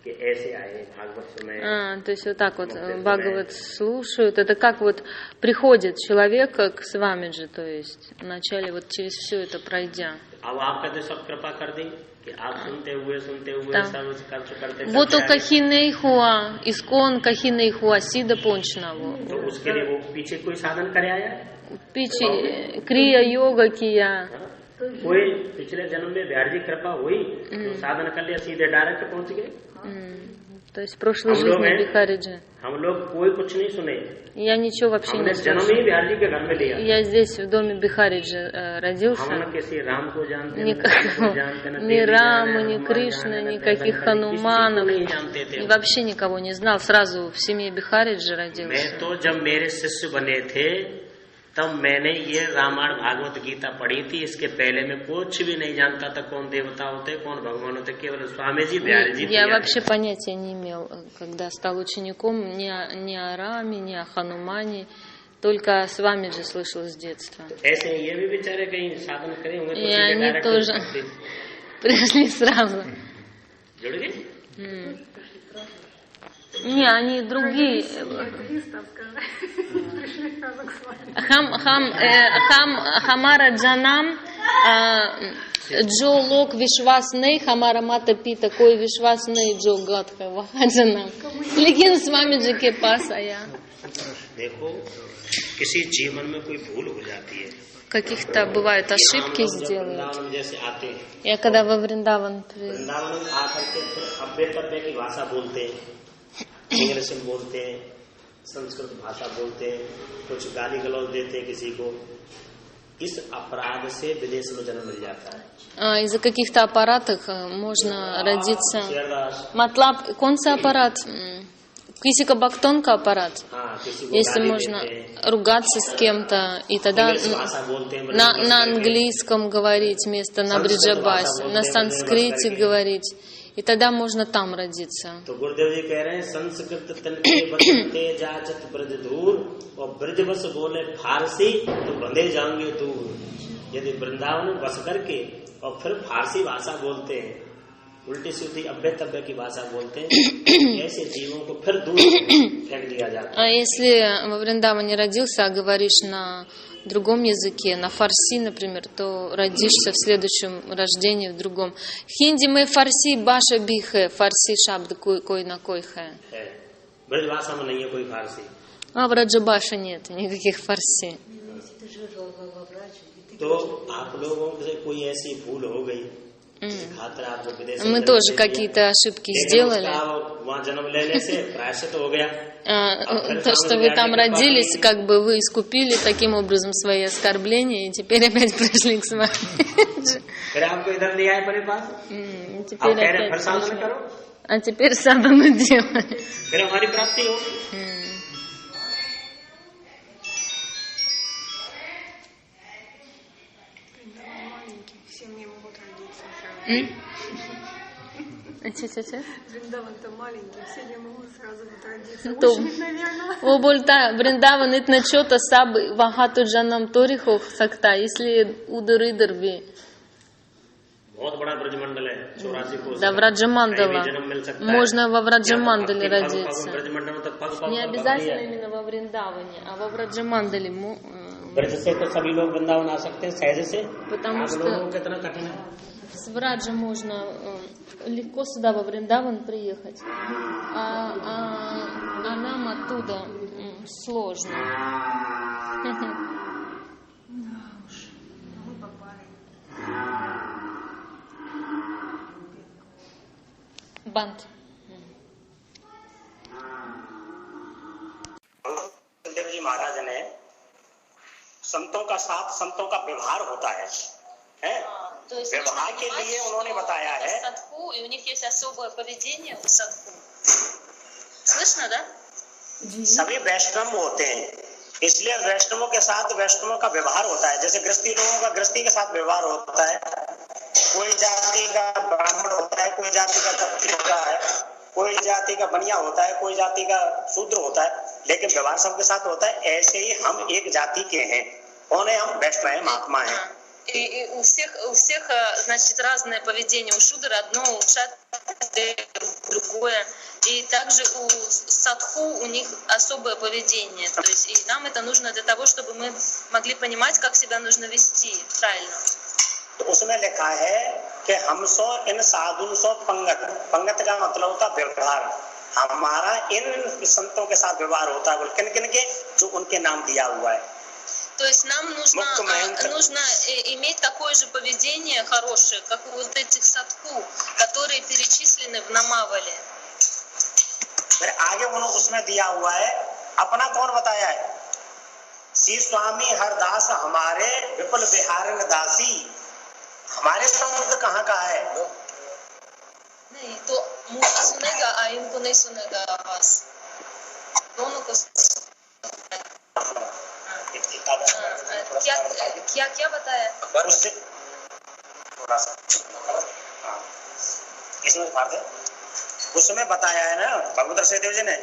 कि ऐसे आए भागवत में। То есть вот так вот Бхагават слушают. Это как вот приходит человек к Свамиджи, то есть вначале вот через все это пройдя. अब आपका तो सब कृपा कर दी कि आप सुनते हुए सब करते। वो तो कहीं नहीं हुआ, इस्कॉन कहीं नहीं हुआ, सीधा पहुंचना वो। तो उसके लिए वो पीछे कोई साधन करे आया? पीछे क्रिया योगा किया। कोई पिछले जन्म में बिहार जी कृपा हुई तो साधन कर लिया, सीधे डायरेक्ट पहुंच गए। То есть в прошлой жизни Бихариджи. हम लोग कोई कुछ नहीं सुने. Я ничего вообще не जन्म слышал. ही बिहारी जी के घर में लिया. Я здесь в доме Бихариджи родился. हम न किसी राम को जानते, Ни Раму, ни Кришны, никаких Хануманов. Вообще никого не знал. Сразу в семье Бихариджи родился. मैं तो जब मेरे शिष्य बने थे तब मैंने ये रामायण भागवत गीता पढ़ी थी. इसके पहले मैं कुछ भी नहीं जानता था कौन देवता होते, कौन भगवान होते. केवल स्वामी जी बिहारी जी. Я вообще понятия не имел, когда стал учеником, ни о Раме, ни о Ханумане. Только с вами же слышал с детства. ऐसे ये भी बेचारे कहीं साधन करे होंगे. И они тоже пришли сразу. जुड़ गए? Не, они другие. Хамара Джанам, Джо Лок Вишвас Ней, Хамара Мата Пита, Кой Вишвас Ней, Джо Гадха, Вахаджанам. लेकिन с вами же के पास आया. देखो किसी जीवन में कोई भूल हो जाती है. Каких-то бывают ошибки сделают. जैसे आते हैं. Я когда во Вриндаван वृंदावन आकर के फिर अव्यय तव्य की भाषा बोलते हैं, इंग्लिश में बोलते हैं, संस्कृत भाषा बोलते हैं, कुछ गाली गलौज देते हैं किसी को. इस अपराध से विदेश में जन्म मिल जाता है. Из-за каких-то аппаратов можно родиться. Матлаб, कौन सा аппарат? किसी का भक्तों का аппарат. Если можно ругаться с кем-то, и тогда на английском говорить вместо на бриджабасе, на санскрите говорить, и тогда можно там родиться. तो गुरुदेव जी कह रहे हैं संस्कृत तन के बचते जाचत ब्रज दूर और ब्रज बस बोले फारसी तो बंधे जाएंगे दूर. यदि वृंदावन में बस करके और फिर फारसी भाषा बोलते हैं, उल्टी सीधी अव्यय तव्य की भाषा बोलते हैं, ऐसे जीवों को फिर दूर फेंक दिया जाता है. А если во Вриндаване родился, а говоришь на другом языке, на фарси, например, то родишься в следующем рождении в другом. Хинди में фарси बाशा भी है, фарси शब्द कोई на कोई है. ब्रज भाषा में नहीं है कोई फारसी. А в Раджабаше нет никаких фарси. तो आप लोगों से कोई ऐसी भूल हो गई, खातर आप लोग विदेश Мы тоже какие-то ошибки сделали. वहाँ जन्म लेने से प्रायश्चित हो गया. То, что вы там родились, как бы вы искупили таким образом свои оскорбления, и теперь опять пришли к вами. फिर आपको इधर ले आए अपने पास. Теперь опять пришли. А теперь садану делали. फिर हमारी प्राप्ति हो. Вриндаван-то маленький, все не могут сразу родиться. तो Очень, наверное. वो बोलता है वृंदावन इतना छोटा सब वहाँ तो जन्म तो ही हो सकता है, इसलिए उधर इधर भी. बहुत बड़ा ब्रजमंडल है, 84 कोस. Да, в Раджамандала. Можно во Враджамандале родиться. Не обязательно именно во Вриндаване, а во Враджамандале. ब्रज से तो सभी लोग वृंदावन आ सकते हैं सहज से. Потому что कितना कठिन है. с Враджа можно легко сюда во Вриндаван приехать, а нам оттуда сложно. Бант. देव जी महाराज ने संतों का साथ संतों का व्यवहार होता है, व्यवहार के लिए उन्होंने बताया है. Садху, и у них есть особое поведение у садху. Слышно, да? सभी वैष्णव होते हैं, इसलिए वैष्णवों के साथ वैष्णवों का व्यवहार होता है. जैसे गृहस्थी लोगों का गृहस्थी के साथ व्यवहार होता है. कोई जाति का ब्राह्मण होता है, कोई जाति का क्षत्रिय होता है, कोई जाति का बनिया होता है, कोई जाति का शूद्र होता है, लेकिन व्यवहार सबके साथ होता है. ऐसे ही हम एक जाति के हैं, कौन है? हम वैष्णव हैं, महात्मा हैं. И у всех, значит, разное поведение. У шудра одно, у кшатри другое. И также у садху у них особое поведение. То есть и нам это нужно для того, чтобы мы могли понимать, как себя нужно вести правильно. तो उसमें लिखा है कि हम सो इन साधु सो पंगत. पंगत का मतलब होता है व्यवहार. हमारा इन संतों के साथ व्यवहार होता है. किन किन के? जो उनके नाम दिया हुआ है. То есть нам нужно иметь такое же поведение хорошее, как у вот этих садху, которые перечислены в Намавале. फिर आगे उन्होंने उसमें दिया हुआ है, अपना कौन बताया है? श्री स्वामी हरदास हमारे विपुल विहारन दासी। हमारे शब्द कहाँ का है? नहीं तो मुझे सुनेगा, इनको नहीं सुनेगा आवाज, दोनों को। क्या क्या बताया? उससे थोड़ा सा इसमें उसमें बताया है ना भगवत श्रीदेव जी ने,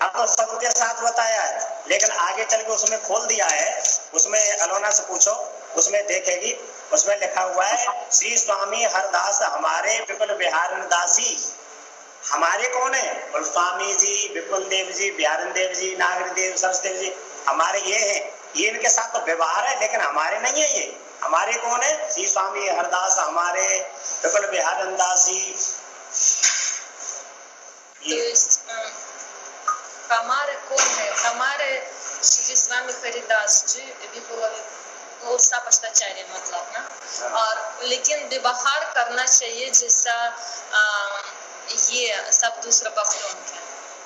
आपको सबके साथ बताया है, लेकिन आगे चल के उसमें खोल दिया है। उसमें अलोना से पूछो, उसमें देखेगी, उसमें लिखा हुआ है श्री स्वामी हरदास हमारे विपुल विहारन दासी। हमारे कौन है? बोल स्वामी जी, विपुल देव जी, बिहारन देव जी, नागर देव, सरसदेव जी, हमारे ये हैं। ये इनके साथ तो व्यवहार है, लेकिन हमारे नहीं है। ये हमारे कौन है? श्री स्वामी हरदास हमारे विपुल विहारन दासी। हमारे कौन है? हमारे श्री स्वामी हरिदास जी विपुल, वो सपष्टाचार्य मतलब ना। और लेकिन व्यवहार करना चाहिए जैसा ये सब दूसरे भक्तों के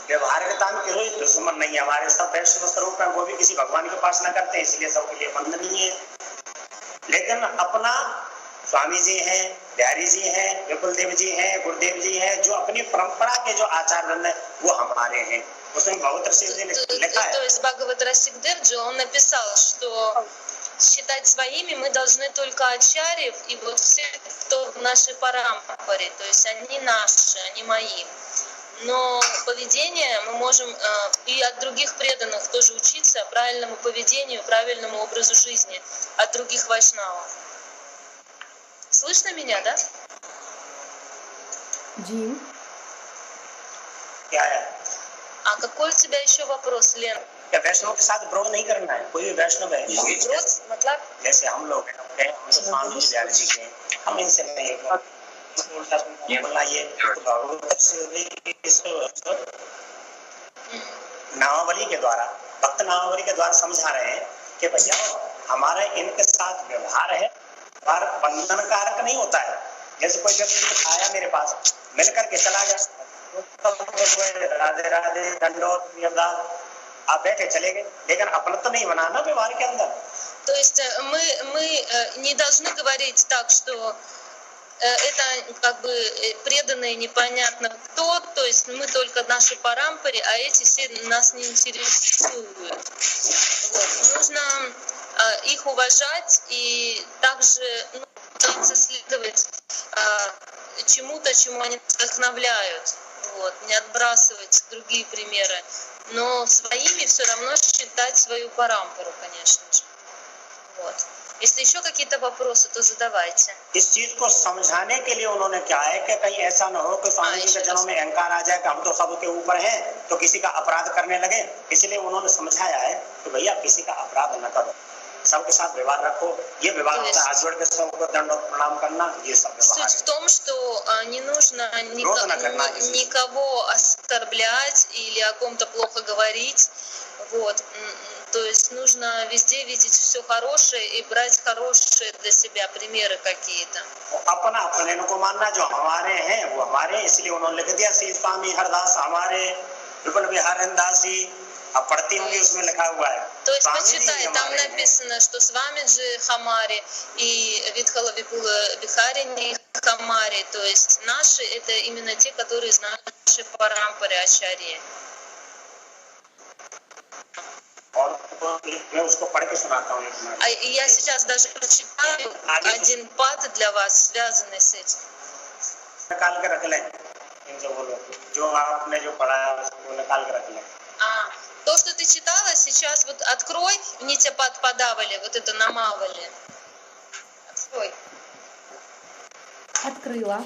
व्यवहार के ताम कोई दुश्मन नहीं है। हमारे सब वैष्णव स्वरूप है, वो भी किसी भगवान की उपासना करते हैं, इसलिए सबके लिए बंद नहीं है। लेकिन अपना स्वामी जी हैं, बिहारी जी हैं, विपुल देव जी हैं, गुरुदेव जी हैं, जो अपनी परंपरा के जो आचार्य हैं वो हमारे हैं। उसमें बहुत से लिखा है। То есть Бхагават Расикдев, он написал, что считать своими мы должны только ачарьев и вот все, кто в нашей парампаре, то есть они наши, они мои. Но поведение мы можем и от других преданных тоже учиться правильному поведению, правильному образу жизни от других вайшнавов. Слышно меня, да? Джим. क्या है? А какой у тебя еще вопрос, Лен? क्या वैष्णव के साथ विरोध नहीं करना है? कोई भी वैष्णव है, मतलब जैसे हम लोग हैं, हम तो स्वामी जी बिहारी जी के, हम इनसे नहीं बोलना। ये नामावली के द्वारा, भक्त नामावली के द्वारा समझा रहे हैं कि भैया हमारा इनके साथ व्यवहार है और बंधन कारक नहीं होता है। जैसे कोई व्यक्ति आया मेरे पास, मिल करके चला गया, राधे राधे दंडोत, आप बैठे चले गए, लेकिन अपना तो नहीं बनाना व्यवहार के अंदर। То есть мы не должны говорить так, что это как бы преданные непонятно кто, то есть мы только наши парампаре, а эти все нас не интересуют. Вот. Нужно их уважать и также пытаться следовать чему-то, чему они вдохновляют. Вот. Не отбрасывать другие примеры. Но своими все равно считать свою парампару, конечно же. Вот. Если еще какие-то вопросы, то задавайте. इस चीज को समझाने के लिए उन्होंने क्या है कि कहीं ऐसा न हो कि स्वामी जी के जनों में अहंकार आ जाए कि हम तो सबके ऊपर हैं, तो किसी का अपराध करने लगे। इसलिए उन्होंने समझाया है कि भैया किसी का अपराध न करो, सबके साथ व्यवहार रखो। ये व्यवहार होता है, हाथ जोड़ के सबको दंडवत प्रणाम करना, ये सब व्यवहार। Суть в том, что не нужно никого оскорблять или о ком-то плохо говорить. Вот. То есть нужно везде видеть все хорошее и брать хорошие для себя примеры какие-то. अपना अपने को मानना, जो हमारे हैं वो हमारे, इसलिए उन्होंने लिख दिया श्री स्वामी हरदास हमारे विपुल विहारन दासी। अब पढ़ती होंगी, उसमें लिखा हुआ है। То есть почитай, там написано, что с вами же Хамари и Витхала Випула Бихарини Хамари. То есть наши это именно те, которые из нашей парампары ачарьи. मैं उसको पढ़ के सुनाता हूँ। Я сейчас даже прочитаю один пад для вас, связанный с этим. निकाल के रख लें, जो आपने जो पढ़ा है उसको निकाल के रख लें। То, что ты читала, сейчас вот открой, нитя подавали, вот это намавали. Открой. Открыла.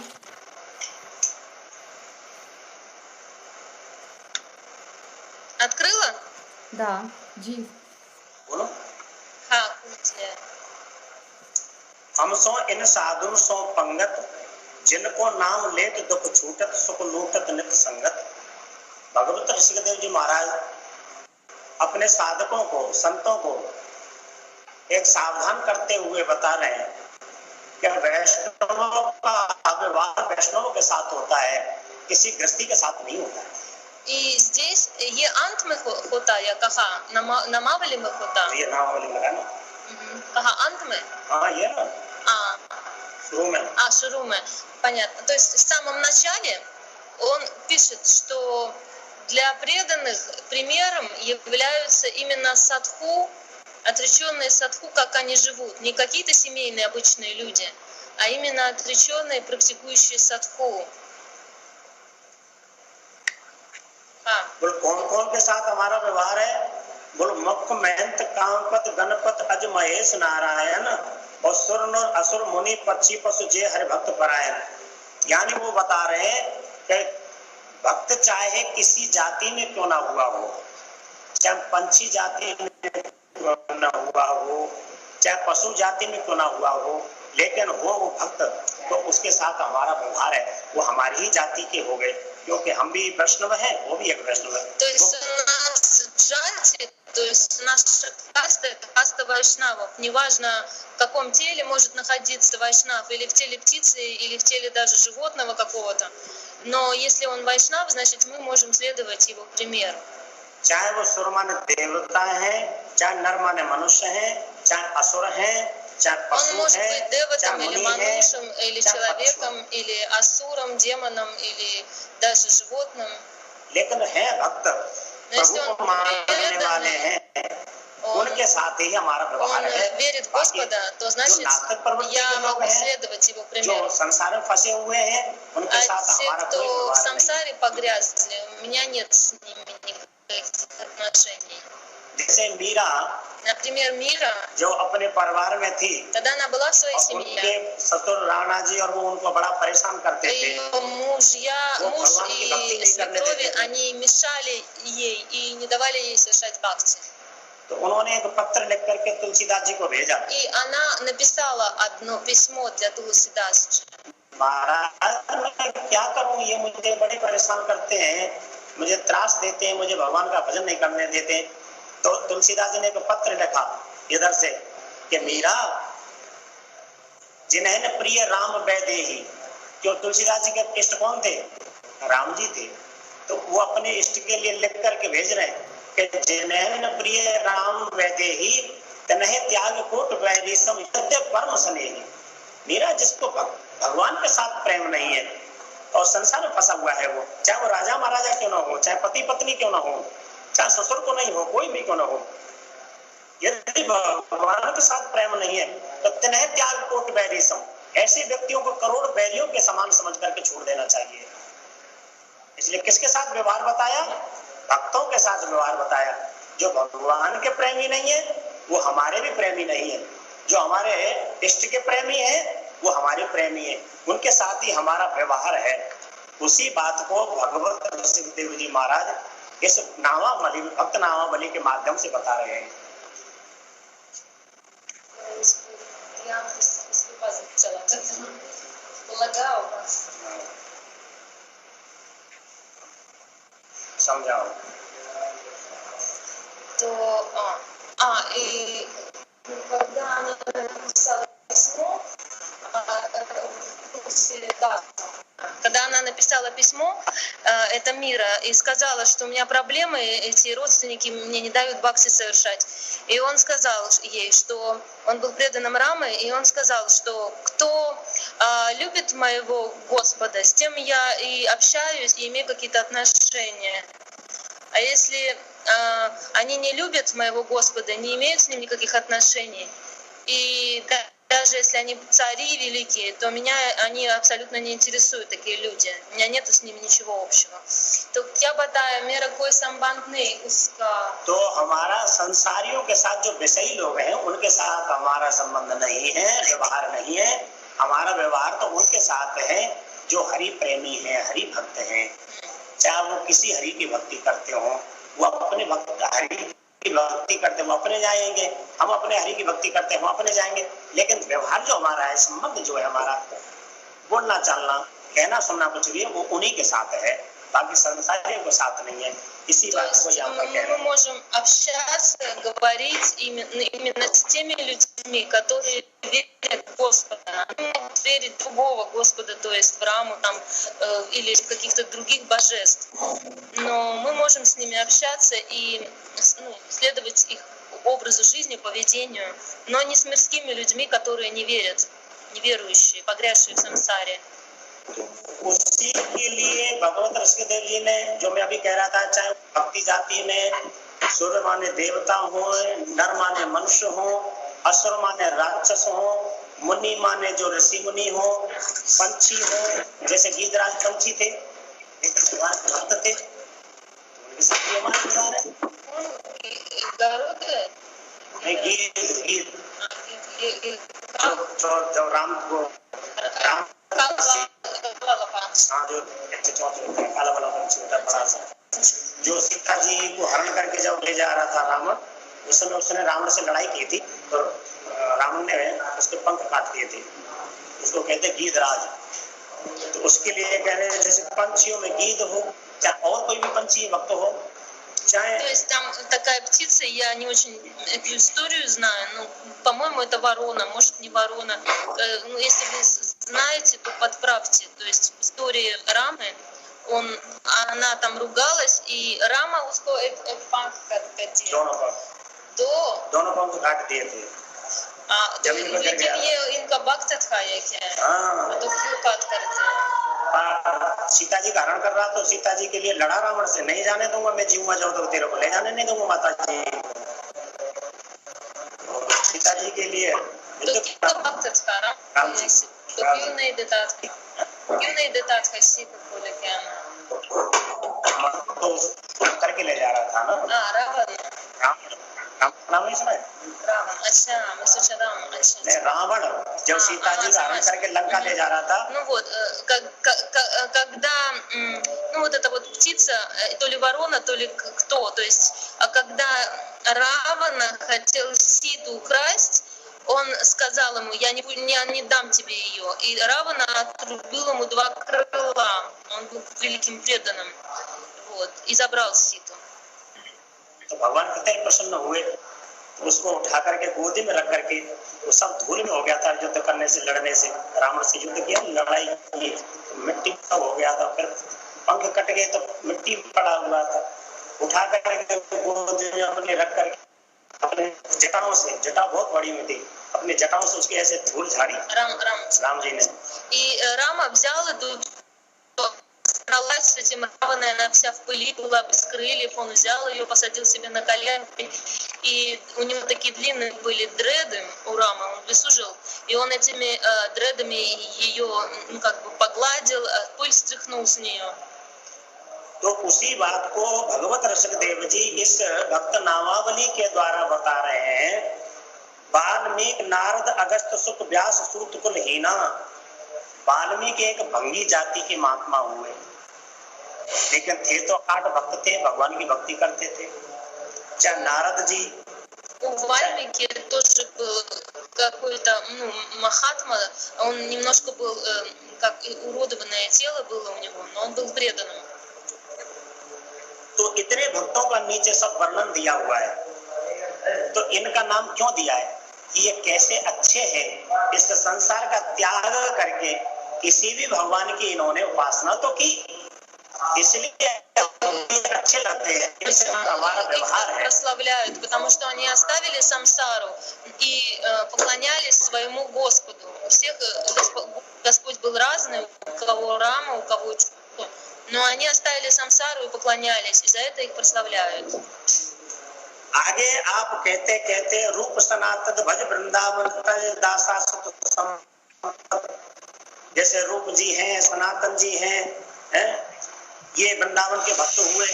Открыла? Да. जी. बोलो। हाँ, पूछ ले। हम सो इन साधुन सो पंगत, जिनको नाम लेत दुख छूटत, सुख लूटत नित संगत। भगवत ऋषिदेव जी महाराज अपने साधकों को, संतों को एक सावधान करते हुए बता रहे हैं कि वैष्णवों का व्यवहार वैष्णवों के साथ होता है, किसी गृहस्थी के साथ नहीं होता है। И здесь ये अंत में होता या कहा नामावली में होता? ये नामावली में है ना। कहा अंत में? हाँ ये ना। शुरू में। शुरू में. Понятно. То есть в самом начале он пишет, что для преданных примером являются именно садху, отреченные садху, как они живут. Не какие-то семейные обычные люди, а именно отреченные, практикующие садху. बोल कौन कौन के साथ हमारा व्यवहार है? बोल मुख महंत कामपत गणपत अज महेश नारायण और सुर और असुर मुनि पक्षी पशु जे हरि भक्त परायण। यानी वो बता रहे हैं कि भक्त चाहे किसी जाति में क्यों ना हुआ हो, चाहे पंछी जाति में क्यों ना हुआ हो, चाहे पशु जाति में क्यों ना हुआ हो, लेकिन वो भक्त तो उसके साथ हमारा व्यवहार है वो हमारी ही जाति के हो गए, क्योंकि हम भी वैष्णव हैं, वो भी एक वैष्णव है। То есть наша каста — это каста вайшнавов. Неважно, в каком теле может находиться вайшнав, или в теле птицы, или в теле даже животного какого-то. Но если он вайшнав, значит мы можем следовать его примеру. चाहे वो सुर माने देवता हैं, चाहे नर माने मनुष्य हैं, चाहे असुर हैं, चाहे पशु हैं, он может быть деватом или मुनि манушем, हैं, или चाहे человеком, или асуром, демоном, или даже животным. लेकिन है भक्त, если प्रभु он को मानने वाले हैं, उनके साथ ही हमारा व्यवहार है। он верит в Господа, то значит я могу следовать его примеру. जो संसार में फंसे हुए हैं, उनके साथ те, हमारा कोई кто в व्यवहार नहीं। самсаре погрязли, у меня нет с ними никаких отношений. जैसे मीरा, Например, Мира, जो अपने परिवार में थी, когда она была в своей और семье, उनके ससुर राणा जी और वो उनको बड़ा परेशान करते थे। ее муж и свекрови, они мешали ей и не давали ей совершать бхакти. तो उन्होंने एक पत्र लिख करके तुलसीदास जी को भेजा। И она написала одно письмо для Тулсидаса. महाराज मैं क्या करूं, ये मुझे बड़े परेशान करते हैं, मुझे त्रास देते हैं, मुझे भगवान का भजन नहीं करने देते। तो तुलसीदास जी ने एक पत्र लिखा इधर से कि मीरा जिन्हें प्रिय राम वैदेही, क्यों तुलसीदास जी के इष्ट कौन थे? राम जी थे। तो वो अपने इष्ट के लिए लिख करके भेज रहे हैं कि जिन्हें प्रिय राम वैदेही तनहे त्याग कोट वैदेशम यद्य परम स्नेही। मीरा जिसको भगवान के साथ प्रेम नहीं है और संसार में फंसा हुआ है, वो चाहे वो राजा महाराजा क्यों ना हो, चाहे पति पत्नी क्यों ना हो, चाहे ससुर को नहीं हो, कोई भी क्यों ना हो, यदि भगवान के साथ प्रेम नहीं है तो तनहे त्याग कोट वैदेशम, ऐसे व्यक्तियों को करोड़ बैरियों के समान समझ करके छोड़ देना चाहिए। इसलिए किसके साथ व्यवहार बताया? भक्तों के साथ व्यवहार बताया। जो भगवान के प्रेमी नहीं है वो हमारे भी प्रेमी नहीं है, जो हमारे इष्ट के प्रेमी है वो हमारे प्रेमी है, उनके साथ ही हमारा व्यवहार है। उसी बात को भगवत ऋषिदेव जी महाराज इस नामावली, भक्त नामावली के माध्यम से बता रहे हैं। समझाओ। То, и когда она написала письмо, когда она написала письмо, это Мира, и сказала, что у меня проблемы, эти родственники мне не дают бхакти совершать. И он сказал ей, что он был преданным Рамы, и он сказал, что кто любит моего Господа, с тем я и общаюсь, и имею какие-то отношения. А если они не любят моего Господа, не имеют с ним никаких отношений, и даже если они цари великие, то меня они абсолютно не интересуют, такие люди. У меня нет с ними ничего общего. तो क्या बताया मेरा कोई संबंध नहीं उसका। तो हमारा संसारियों के साथ जो विषयी लोग हैं उनके साथ हमारा संबंध नहीं है, व्यवहार नहीं है। हमारा व्यवहार तो उनके साथ है जो हरि प्रेमी है, हरि भक्त हैं। चाहे वो किसी हरि की भक्ति करते हो, वो अपने भक्त हरि की भक्ति करते वो अपने जाएंगे, हम अपने हरि की भक्ति करते हम अपने जाएंगे। लेकिन व्यवहार जो हमारा है, संबंध जो है हमारा, बोलना चालना, कहना सुनना कुछ भी है, वो उन्हीं के साथ है। बाकी संसारियों को साथ नहीं है। इसी То बात को есть यहाँ पर कह мы रहे हैं। можем общаться, говорить именно с теми людьми, которые верят в Господа. Они могут верить в другого Господа, то есть в Раму там, или в каких-то других божеств. Но мы можем с ними общаться и следовать их образу жизни, поведению, но не с мирскими людьми, которые не верят, неверующие, погрязшие в самсаре. उसी के लिए भगवत ऋषिदेव जी ने, जो मैं अभी कह रहा था, चाहे भक्ति जाति में सूर्य माने देवता हो, नर माने मनुष्य हो, असुर माने राक्षस हो, मुनि माने जो ऋषि मुनि हो, पंछी हो, जैसे गीधराज पंछी थे लेकिन भगवान भक्त थे, नहीं गीत जो राम को काला वाला पंछी होता बड़ा सा, जो सीता जी को हरण करके जब ले जा रहा था रावण, उस समय उसने रावण से लड़ाई की थी तो रावण ने उसके पंख काट दिए थे, उसको कहते गीधराज। तो उसके लिए कह रहे हैं जैसे पंछियों में गीध हो, चाहे और कोई भी पंछी भक्त हो, चाहे। То есть там такая птица, я не очень эту историю знаю, но, по-моему, это ворона, может, не ворона. Ну, если вы знаете, то подправьте. То есть в истории Рамы она там ругалась, и Рама उसको एक पंख काट दिया. दोनों पंख काट दिए थे. लेकिन ये इनका भक्त था ये क्या? तो क्यों काट कर दिया? सीता जी का हरण कर रहा तो सीता जी के लिए लड़ा रावण से, नहीं जाने दूंगा, मैं जीऊंगा जाऊं तो तेरे को ले जाने नहीं दूंगा माता जी. सीता जी के लिए तो भक्त था राम जी, तो क्यों नहीं देता था सीता को लेके आना? तो करके ले जा रहा था ना. रावण नाम नहीं सुना? रावण. अच्छा, मैं सोचा राम. अच्छा. नहीं, रावण जब सीता जी का हरण करके लंका ले जा रहा था. Ну вот, когда, ну вот эта вот птица, то ли ворона, то ли кто, то есть, когда Равана хотел Ситу украсть, он сказал ему, я не дам тебе ее. И Равана отрубил ему 2 крыла. Он был великим преданным. Вот, и забрал Ситу. तो भगवान कितने प्रसन्न हुए, उसको उठा करके गोदी में रख करके, वो सब धूल में हो गया था युद्ध करने से, लड़ने से. रावण से युद्ध किया, लड़ाई की, मिट्टी हो गया था, फिर पंख कट गए तो मिट्टी पड़ा हुआ था. उठा करके गोदी में अपने रख करके अपने जटाओं से, जटा बहुत बड़ी हुई थी, अपने जटाओं से उसकी ऐसे धूल झाड़ी राम जी ने. И Рама взял эту, собралась с этим Раваной, она вся в пыли была, без крыльев, он взял ее, посадил себе на коленки, и у него такие длинные были дреды у Рамы, он выслужил, и он этими дредами ее, ну, как бы погладил, пыль стряхнул с нее. तो उसी बात को भगवत ऋषिदेव जी इस भक्त नामावली के द्वारा बता रहे हैं. वाल्मीकि नारद अगस्त सुख व्यास सूत कुल हीना. वाल्मीकि एक भंगी जाति के महात्मा हुए, लेकिन थे तो 8 भक्त थे, भगवान की भक्ति करते थे. चाहे नारद जी, У Вальмики тоже был какой-то, ну, махатма, он немножко был, как уродованное тело было у него, но он был преданным. तो इतने भक्तों का नीचे सब वर्णन दिया हुआ है. तो इनका नाम क्यों दिया है कि ये कैसे अच्छे हैं, इस संसार का त्याग करके किसी भी भगवान की इन्होंने उपासना तो की, इसलिए अच्छे लगते हैं. इससे हमारा व्यवहार है. Прославляют, потому что они оставили самсару и поклонялись своему Господу. У всех Господь был разный, у кого Рама, у кого что. Но они оставили самсару и поклонялись, и за это их прославляют. आगे आप कहते कहते रूप सनातन भज वृंदावन दासा सुत, जैसे रूप जी हैं, सनातन जी हैं, ये वृंदावन के भक्त हुए.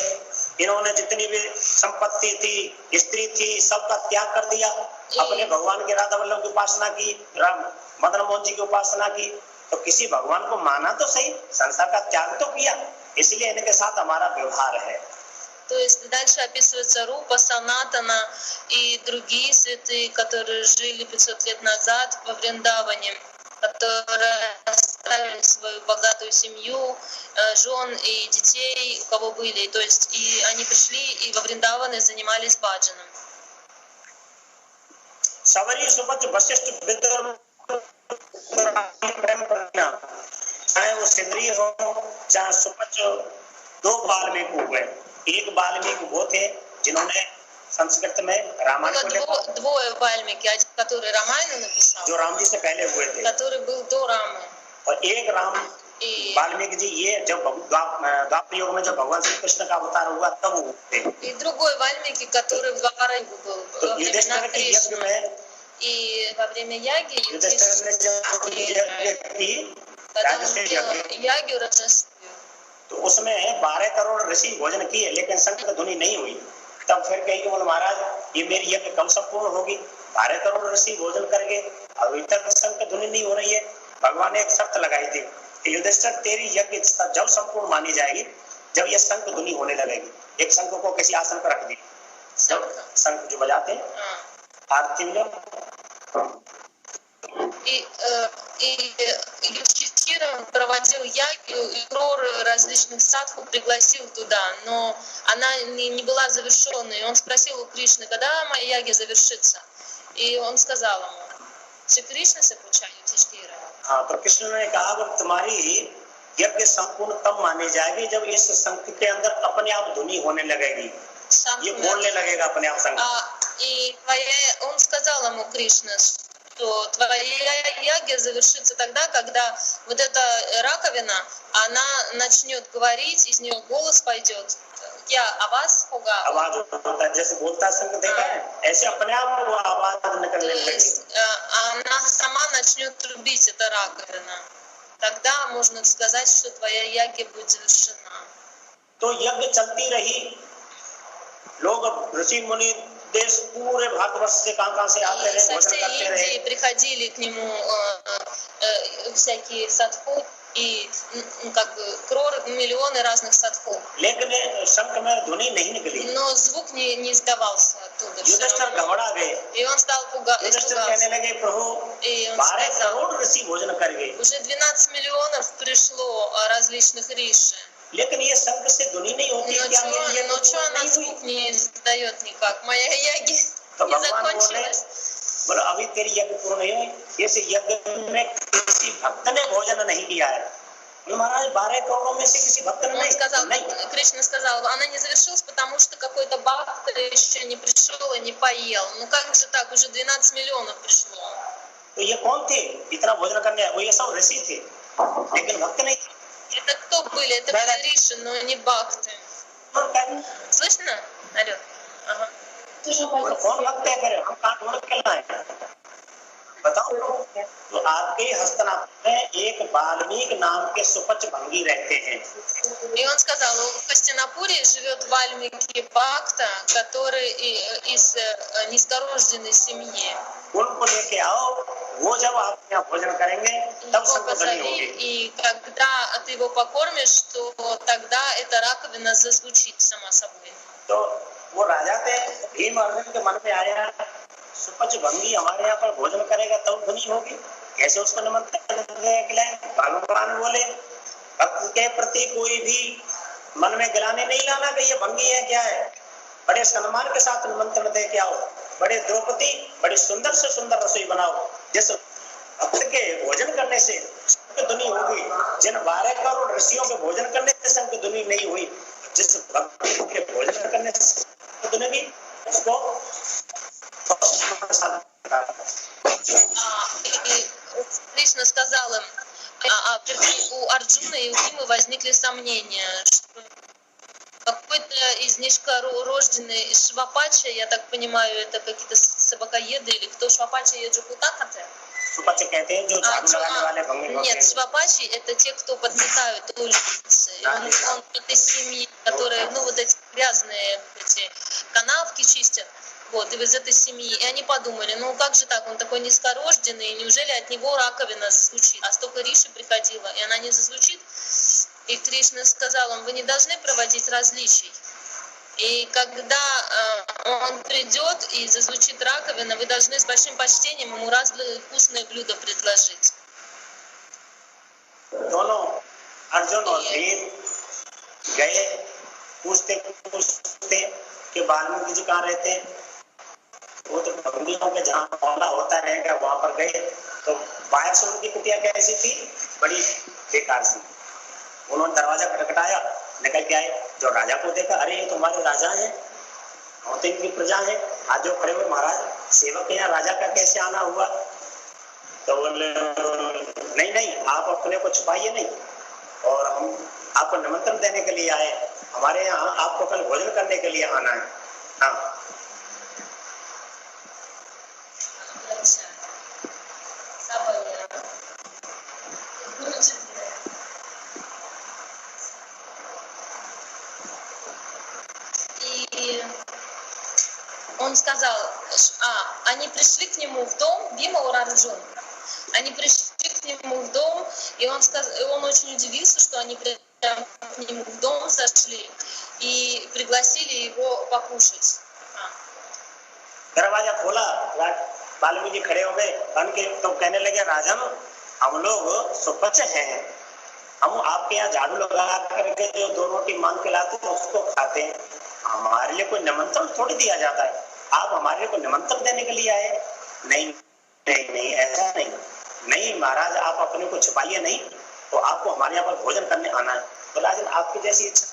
इन्होंने जितनी भी संपत्ति थी, स्त्री थी, सबका त्याग कर दिया, अपने भगवान के राधा वल्लभ की उपासना की, राम मदन मोहन जी की उपासना की. तो किसी भगवान को माना तो सही, संसार का त्याग तो किया, इसलिए इनके साथ हमारा व्यवहार है. То есть дальше описывается Рупа, Санатана и другие святые, которые жили 500 лет назад во Вриндаване, которые оставили свою богатую семью, жен и детей, у кого были. То есть и они пришли и во Вриндаван и занимались баджаном. सवरी सुपच वशिष्ठ विदुर चाहे वो सिंदरी हो चाहे सुपच, दो वाल्मीकि हुए। एक वाल्मीकि वो थे जिन्होंने संस्कृत में रामायण को लिखा, Двое Вальмики, один, который Рамайну написал, जो राम जी से पहले हुए थे, который был до Рамы. और एक राम И, वाल्मीकि जी ये जब द्वापर युग में जब भगवान श्री कृष्ण का अवतार हुआ तब वो थे। и другой Вальмики, который в Двапара-югу был, तो во времена युधिष्ठिर के यज्ञ Кришны. में И во время яги, युधिष्ठिर ने जब यज्ञ की когда он राजस्व делал यज्ञ, ягью Раджасвию, तो उसमें 12 करोड़ ऋषि भोजन किए लेकिन शंख ध्वनि नहीं हुई। तब फिर कही कि बोले महाराज ये मेरी यज्ञ कब संपूर्ण होगी, 12 करोड़ ऋषि भोजन करके अभी तक शंख ध्वनि नहीं हो रही है। भगवान ने एक शर्त लगाई थी कि युधिष्ठिर तेरी यज्ञ जब संपूर्ण मानी जाएगी जब ये शंख ध्वनि होने लगेगी। एक शंख को किसी आसन पर रख दी, जब शंख जो बजाते हैं आरती में, и Юдхистхира проводил ягью, и Крор различных садху пригласил туда, но она не была завершенной. И он спросил у Кришны, когда моя ягья завершится? И он сказал ему, Шри Кришна से पूछा युधिष्ठिर। हाँ, तो कृष्ण ने कहा कि तुम्हारी यज्ञ संपूर्ण तब मानी जाएगी जब इस शंख के अंदर अपने आप ध्वनि होने लगेगी, ये बोलने लगेगा अपने आप शंख। И он сказал ему, Кришна, что твоя ягья завершится тогда, когда вот эта раковина, она начнет говорить, из нее голос пойдет. क्या आवाज होगा, आवाज होता है जैसे बोलता है शंख, देखा है ऐसे अपने आप वो आवाज निकलने लगेगी। она сама начнет трубить, эта раковина. Тогда можно сказать, что твоя ягья будет завершена. तो यज्ञ चलती रही, लोग ऋषि मुनि देश पूरे भारतवर्ष से कहां से आते रहे, со भोजन всей करते रहे। Индии приходили к нему всякие садху, и как бы кроры, миллионы разных садху. लेकिन शंख में ध्वनि नहीं निकली। Но звук не издавался оттуда. युधिष्ठिर घबरा गए, И он стал युधिष्ठिर कहने लगे प्रभु И он 12 сказал, करोड़ ऋषि भोजन कर गए, уже 12 миллионов пришло различных риши. लेकिन ये शंख से ध्वनि नहीं होती, क्या मेरी ये Но что она звук не издает никак? Моя яги तो не भगवान बोले, закончилась. बोले अभी तेरी यज्ञ पूर्ण नहीं हुई, इस यज्ञ में किसी भक्त ने भोजन नहीं किया है। महाराज 12 करोड़ों में से किसी भक्त ने Он сказал, नहीं। Кришна сказал, она не завершилась, потому что какой-то бхакта еще не пришел и не поел. Ну как же так, уже 12 миллионов пришло. तो ये कौन थे इतना भोजन करने आए? वो ये सब ऋषि थे लेकिन भक्त नहीं थे। Это кто были? Это были риши, но не бхакты. Слышно? Орет. Ага. कौन भक्त है फिर? हम कहाँ ढूंढ के लाए? बताओ। तो आपके हस्तनापुर में एक वाल्मीकि नाम के सुपच भंगी रहते हैं। И он сказал, в Хастинапуре живет Вальмики Бхакта, который из низкорожденной семьи. उनको लेके आओ, वो जब आप यहाँ भोजन करेंगे तब शंख ध्वनि होगी। И когда ты его покормишь, то тогда эта раковина зазвучит сама собой. तो वो राजा थे, भीम अर्जुन के मन में आया सुपच भंगी हमारे यहाँ पर भोजन करेगा तब ध्वनि होगी, कैसे उसको निमंत्रण देने? भगवान बोले भक्त के प्रति कोई भी मन में गिलाने नहीं लाना कि ये भंगी है क्या है, बड़े सम्मान के साथ निमंत्रण दे के आओ, बड़े द्रौपदी बड़ी सुंदर से सुंदर रसोई बनाओ, जिस भक्त के भोजन करने से शंख ध्वनि होगी। जिन 12 करोड़ ऋषियों के भोजन करने से शंख ध्वनि नहीं हुई, जिस भक्त के भोजन करने से ध्वनि हुई उसको Кришна сказал им, у Арджуна и у Димы возникли сомнения, что какой-то из низкорожденный Швапача, я так понимаю, это какие-то собакоеды или кто? Швапача и Джакутакаты? Нет, швапачи это те, кто подметают улицы. Он этой семьи, которые, ну вот эти грязные эти канавки чистят. Вот, и из этой семьи. И они подумали, ну как же так, он такой низкорожденный, неужели от него раковина зазвучит? А столько риши приходило, и она не зазвучит. И Кришна сказал им, вы не должны проводить различий. И когда он придет и зазвучит раковина, вы должны с большим почтением ему разные вкусные блюда предложить. दोनों अर्जुन और भीम गए पूछते पूछते कि वाल्मीकि जी कहाँ रहते हैं। वो तो बंदियों के जहाँ मामला होता रहेगा वहां पर गए तो बाहर से उनकी कुटिया कैसी थी, बड़ी बेकार सी। उन्होंने दरवाजा खटखटाया, निकल के आए, जो राजा को देखा, अरे ये तो हमारे राजा हैं, हम तो इनकी प्रजा है। आज जो खड़े हुए महाराज सेवक यहाँ राजा का कैसे आना हुआ। तो बोले नहीं नहीं, आप अपने को छुपाइए नहीं, और हम आपको निमंत्रण देने के लिए आए, हमारे यहाँ आपको कल भोजन करने के लिए आना है। हाँ И он сказал, они пришли к нему в дом, Бима и Арджуна. Они пришли к нему в дом, и он очень удивился, что они прямо к нему в дом зашли и пригласили его покушать. दरवाजा खोला, वाल्मीकि जी खड़े हो गए, उनके तो कहने लगे राजन हम लोग सुपच हैं, हम आपके यहाँ झाड़ू लगा करके जो 2 रोटी मांग के लाते हैं उसको खाते हैं, हमारे लिए कोई निमंत्रण थोड़ी दिया जाता है, आप हमारे लिए कोई निमंत्रण देने के लिए आए। नहीं नहीं नहीं, ऐसा नहीं, नहीं महाराज आप अपने को छुपाइए नहीं, तो आपको हमारे यहाँ पर भोजन करने आना है, तो राजन आपकी जैसी इच्छा।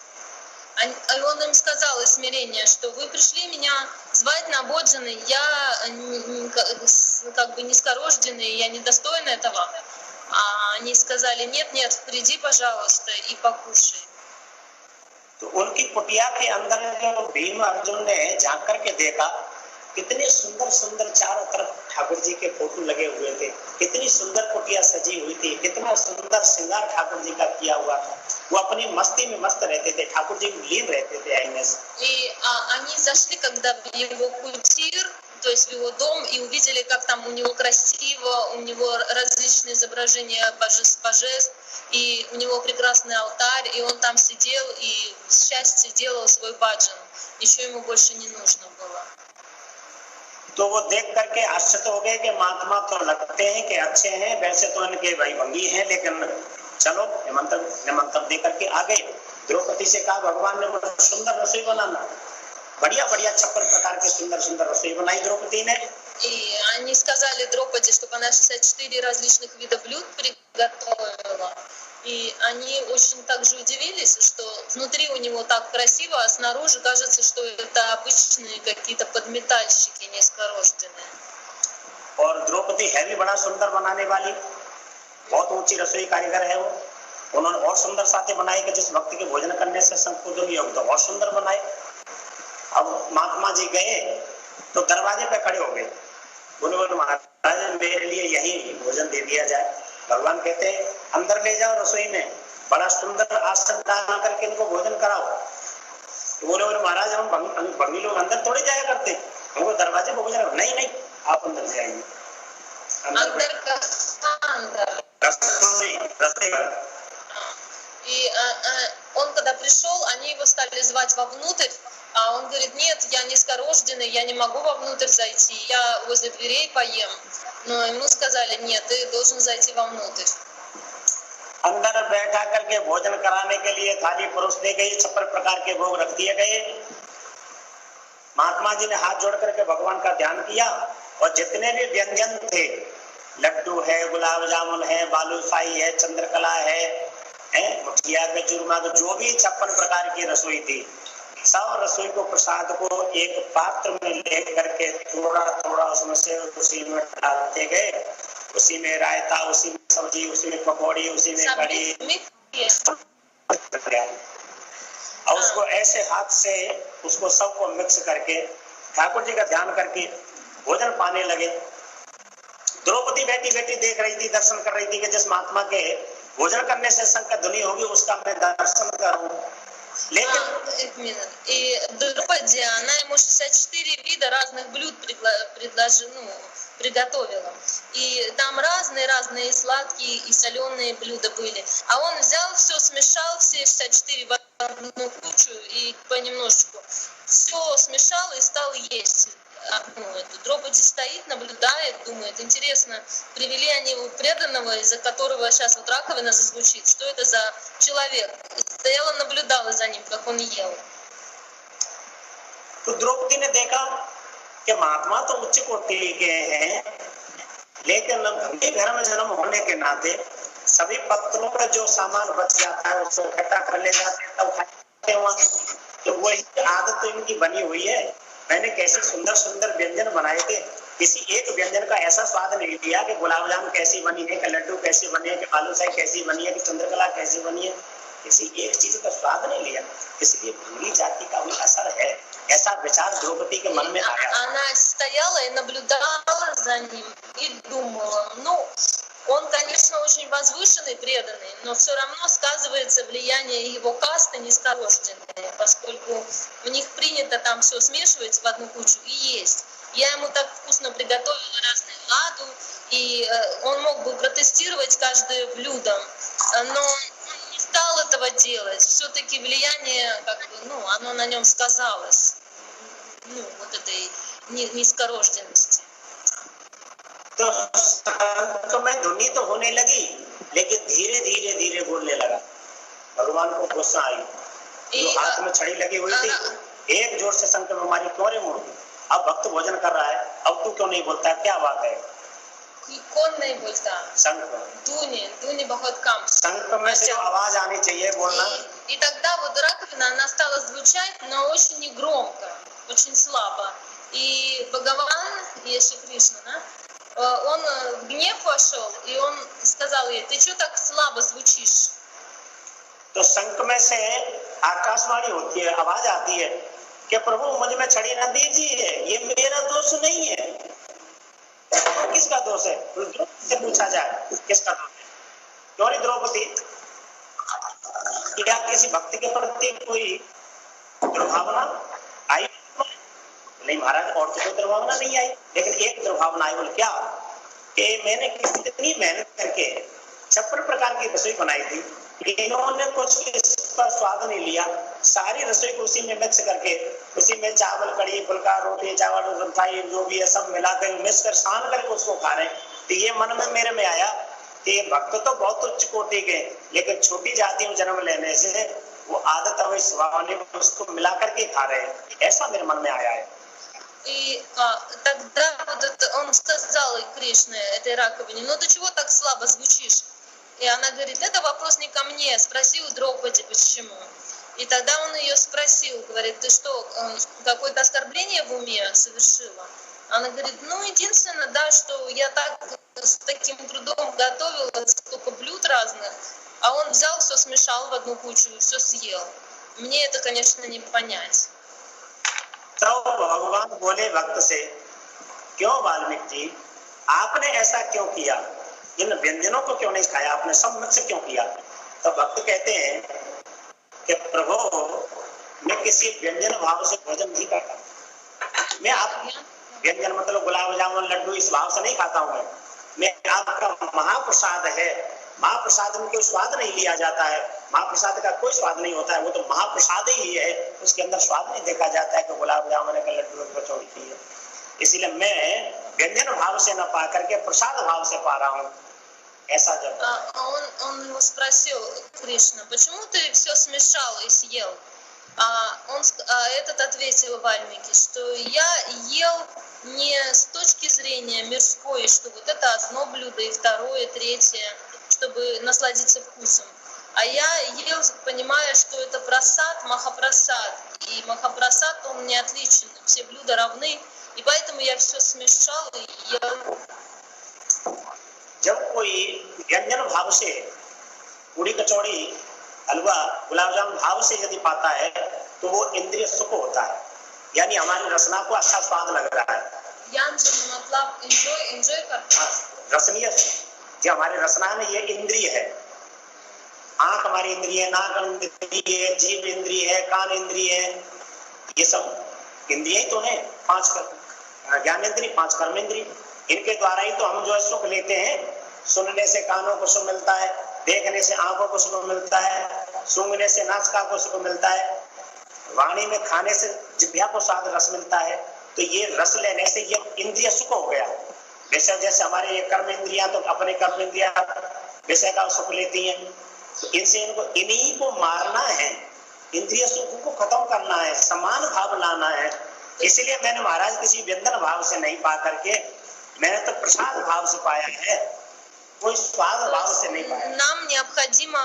Он им сказал из смирения, что вы пришли меня звать на боджаны, я как бы низкорожденный, я недостойна этого. А они сказали, нет, нет, приди, пожалуйста, и покушай. तो उनकी कुटिया के अंदर जो भीम अर्जुन ने झांक करके देखा, कितने सुंदर सुंदर चारों तरफ ठाकुर जी के फोटो लगे हुए थे, कितनी सुंदर कुटिया सजी हुई थी, कितना सुंदर श्रृंगार ठाकुर जी का किया हुआ था। वो अपनी मस्ती में मस्त रहते थे, ठाकुर जी लीन रहते थे आईने से। И они зашли, когда в его кутир, то есть в его дом, и увидели, как там у него красиво, у него различные изображения божеств, и у него прекрасный алтарь, и он там сидел и с счастья делал свой баджан. Еще ему больше не нужно было. तो वो देख करके आश्चर्य हो गए कि महात्मा तो लगते हैं कि अच्छे हैं, वैसे तो इनके भाई भंगी हैं, लेकिन चलो निमंत्रण दे करके आ गए। द्रौपदी से कहा भगवान ने बड़ा सुंदर रसोई बनाना, बढ़िया बढ़िया 56 प्रकार की सुंदर सुंदर रसोई बनाई द्रौपदी ने। И они сказали Дропаде, чтобы она 64 различных вида блюд приготовила. И они очень также удивились, что внутри у него так красиво, а снаружи кажется, что это обычные какие-то подметальщики низкорожденные. और द्रौपदी है भी बड़ा सुंदर बनाने वाली, बहुत ऊंची रसोई कारीगर है वो। उन्होंने और सुंदर साथे बनाए कि जिस भक्त के भोजन करने से संपूर्ण होगी, तो और सुंदर बनाए। अब महात्मा जी गए तो दरवाजे पे खड़े हो गए, बोले महाराज मेरे लिए यही भोजन दे दिया जाए। भगवान कहते हैं अंदर ले जाओ रसोई में, बड़ा सुंदर आसन डाल करके इनको भोजन कराओ। तो बोले महाराज हम भंगी लोग अंदर थोड़े जाया करते, हमको दरवाजे पे भोजन। नहीं नहीं, आप अंदर जाइए। И он когда пришел, они его стали звать вовнутрь, а он говорит, нет, я низкорожденный, я не могу вовнутрь зайти, я возле дверей поем. Но ему сказали, нет, ты должен зайти вовнутрь. अंदर बैठा करके भोजन कराने के लिए थाली परोस दी गई, 56 प्रकार के भोग रख दिए गए। महात्मा जी ने हाथ जोड़ करके भगवान का ध्यान किया, और जितने भी व्यंजन थे, लड्डू है, गुलाब जामुन है, बालूशाही है, चंद्रकला है, मुठिया के चूरमा, तो जो भी 56 प्रकार की रसोई थी, सब रसोई को प्रसाद को एक पात्र में ले करके थोड़ा थोड़ा उसमें से उसी में डालते गए, उसी में रायता, उसी में सब्जी, उसी में पकौड़ी, उसी में कढ़ी, और उसको ऐसे हाथ से उसको सबको मिक्स करके ठाकुर जी का ध्यान करके भोजन पाने लगे। द्रौपदी बैठी बैठी देख रही थी, दर्शन कर रही थी कि जिस महात्मा के भोजन करने से शंकर ध्वनि होगी उसका मैं दर्शन करूं। लेकिन и Дропаде, она ему 64 вида разных блюд приготовила. И там разные сладкие и соленые блюда были. А он взял все, смешал все 64 в одну кучу и понемножечку. Все смешал и стал есть. Дропади стоит, наблюдает, думает, интересно, привели они его преданного, из-за которого сейчас вот раковина зазвучит, что это за человек. И стояла, наблюдала за ним, как он ел. तो द्रौपदी ने देखा कि महात्मा तो उच्च कोटि के हैं, लेकिन भंगी घर में जन्म होने के नाते सभी पत्रों का जो सामान बच जाता है उसको इकट्ठा कर ले जाते हैं, तब खाते हैं वहाँ। तो वही आदत तो इनकी बनी हुई है। मैंने कैसे सुंदर सुंदर व्यंजन बनाए थे, किसी एक व्यंजन का ऐसा स्वाद नहीं लिया कि गुलाब जामुन कैसी बनी है, कि लड्डू कैसे बने हैं, कि बालूशाही कैसी बनी है, कि चंद्रकला कैसी बनी है, किसी एक चीज का स्वाद नहीं लिया। इसलिए भंगी जाति का भी असर है, ऐसा विचार द्रौपदी के मन में आया। Она стояла и наблюдала за ним и думала, ну, он, конечно, очень возвышенный, преданный, но все равно сказывается влияние его касты низкорожденной, поскольку у них принято там все смешивать в одну кучу и есть. Я ему так вкусно приготовила разные ладу, и он мог бы протестировать каждое блюдо, но он не стал этого делать. Все-таки влияние, как бы, ну, оно на нем сказалось, ну, вот этой низкорожденности. तो संत में धुनी तो होने लगी, लेकिन धीरे धीरे धीरे बोलने लगा। भगवान को गुस्सा आई, जो हाथ में छड़ी लगी हुई थी, एक जोर से संत में मारी, क्यों रे मूर्ख, अब भक्त भोजन कर रहा है, अब तू क्यों नहीं बोलता है, क्या बात है? कौन नहीं बोलता? संत Дуни बहुत कम. संत में से आवाज आनी चाहिए बोलना। И тогда вот раковина, она стала звучать, но очень негромко, очень слабо. И Бхагаван, Шри Кришна, да, он в гнев вошел, и он сказал ей, ты что так слабо звучишь? तो संत में से आकाशवाणी होती है, आवाज आती है कि प्रभु मुझ में छड़ी न दीजिए, ये मेरा दोष नहीं है। किसका दोष है? द्रौपदी से पूछा जाए किसका दोष है? क्यों नहीं द्रौपदी, क्या किसी भक्ति के प्रति कोई दुर्भावना आई? नहीं महाराज, और तो कोई दुर्भावना नहीं आई, लेकिन एक दुर्भावना आई। बोले क्या? कि मैंने कितनी मेहनत करके 56 प्रकार की रसोई बनाई थी, इन्होंने कुछ इस पर स्वाद नहीं लिया। सारी रसोई को उसी में मिक्स करके, उसी में चावल, कड़ी, फुल्का, रोटी, चावल, मिठाई जो भी है सब मिलाकर मिक्स कर सान करके उसको खा रहे। तो ये मन में मेरे में आया कि भक्त तो बहुत उच्च कोटि के, लेकिन छोटी जाति में जन्म लेने से वो आदत और स्वभाव ने उसको मिला करके खा रहे हैं, ऐसा मेरे मन में आया है। И тогда вот это, он сказал Кришне, этой раковине, ну ты чего так слабо звучишь? И она говорит, это вопрос не ко мне, спроси у Дропади, почему. И тогда он ее спросил, говорит, ты что, какое-то оскорбление в уме совершила? Она говорит, ну единственное, да, что я так с таким трудом готовила, столько блюд разных, а он взял, все смешал в одну кучу и все съел. Мне это, конечно, не понять. तो भगवान बोले भक्त से, क्यों वाल्मीकि जी, आपने ऐसा क्यों किया? इन व्यंजनों को क्यों नहीं खाया आपने, सब मिक्स क्यों किया? तो भक्त कहते हैं कि प्रभु मैं किसी व्यंजन भाव से भोजन नहीं करता। मैं आप व्यंजन मतलब गुलाब जामुन, लड्डू इस भाव से नहीं खाता हूँ। मैं आपका महाप्रसाद है, महाप्रसाद में कोई स्वाद नहीं लिया जाता है, महाप्रसाद का कोई स्वाद नहीं होता है, वो तो महाप्रसाद ही है, उसके अंदर स्वाद नहीं देखा जाता है कि गुलाब जामुन का लड्डू कचौड़ी की है। इसलिए मैं व्यंजन भाव से न पा करके प्रसाद भाव से पा रहा हूँ, ऐसा जब Он его спросил, Кришна, почему ты все смешал и съел? Этот ответил Вальмики, что я ел не с точки зрения мирской, что вот это одно блюдо и второе, и третье, чтобы насладиться вкусом. А я ел, понимая, что это прасад, махапрасад. И махапрасад, он не отличен, все блюда равны. И поэтому я все смешал и ел. जब कोई व्यंजन भाव से पूरी कचौड़ी, हलवा, गुलाब जामुन भाव से यदि पाता है तो वो इंद्रिय सुख होता है, यानी हमारी रसना को अच्छा स्वाद लग रहा है। मतलब एंजॉय करता है। रसनीय जो हमारी रसना है, ये इंद्रिय है। आंख हमारी इंद्रिय है, नाक इंद्रिय है, जीभ इंद्रिय है, कान इंद्रिय है, ये सब इंद्रिय ही तो है। 5 ज्ञान इंद्रिय, 5 कर्म इंद्रिय, इनके द्वारा ही तो हम जो है सुख लेते हैं। सुनने से कानों को सुख मिलता है, देखने से आंखों को सुख मिलता है, सूंघने से नासिका को सुख मिलता है, वाणी में खाने से जिह्वा को स्वाद रस मिलता है, तो ये रस लेने से ये इंद्रिय सुख हो गया। वैसे जैसे हमारे ये कर्म इंद्रिया तो अपने कर्म इंद्रिया विषय का सुख लेती हैं, तो इनसे इन्हीं को मारना है, इंद्रिय सुख को खत्म करना है, समान भाव लाना है। इसलिए मैंने महाराज किसी व्यंजन भाव से नहीं पा करके, मैंने तो प्रसाद भाव से पाया है, कोई स्वाद भाव से नहीं पाया। Нам необходимо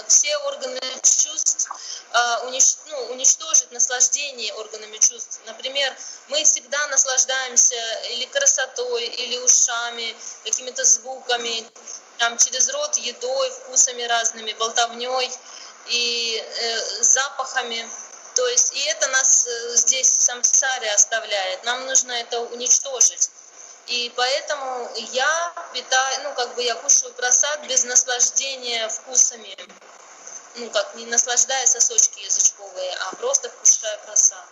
все органы чувств уничтожить наслаждение органами чувств. Например, мы всегда наслаждаемся или красотой, или ушами, какими-то звуками, там, через рот едой, вкусами разными, болтовней и запахами. То есть и это нас здесь в самсаре оставляет. Нам нужно это уничтожить. И поэтому я питаю, я кушаю прасад без наслаждения вкусами. Не наслаждая сосочки язычковые, а просто вкушая прасад.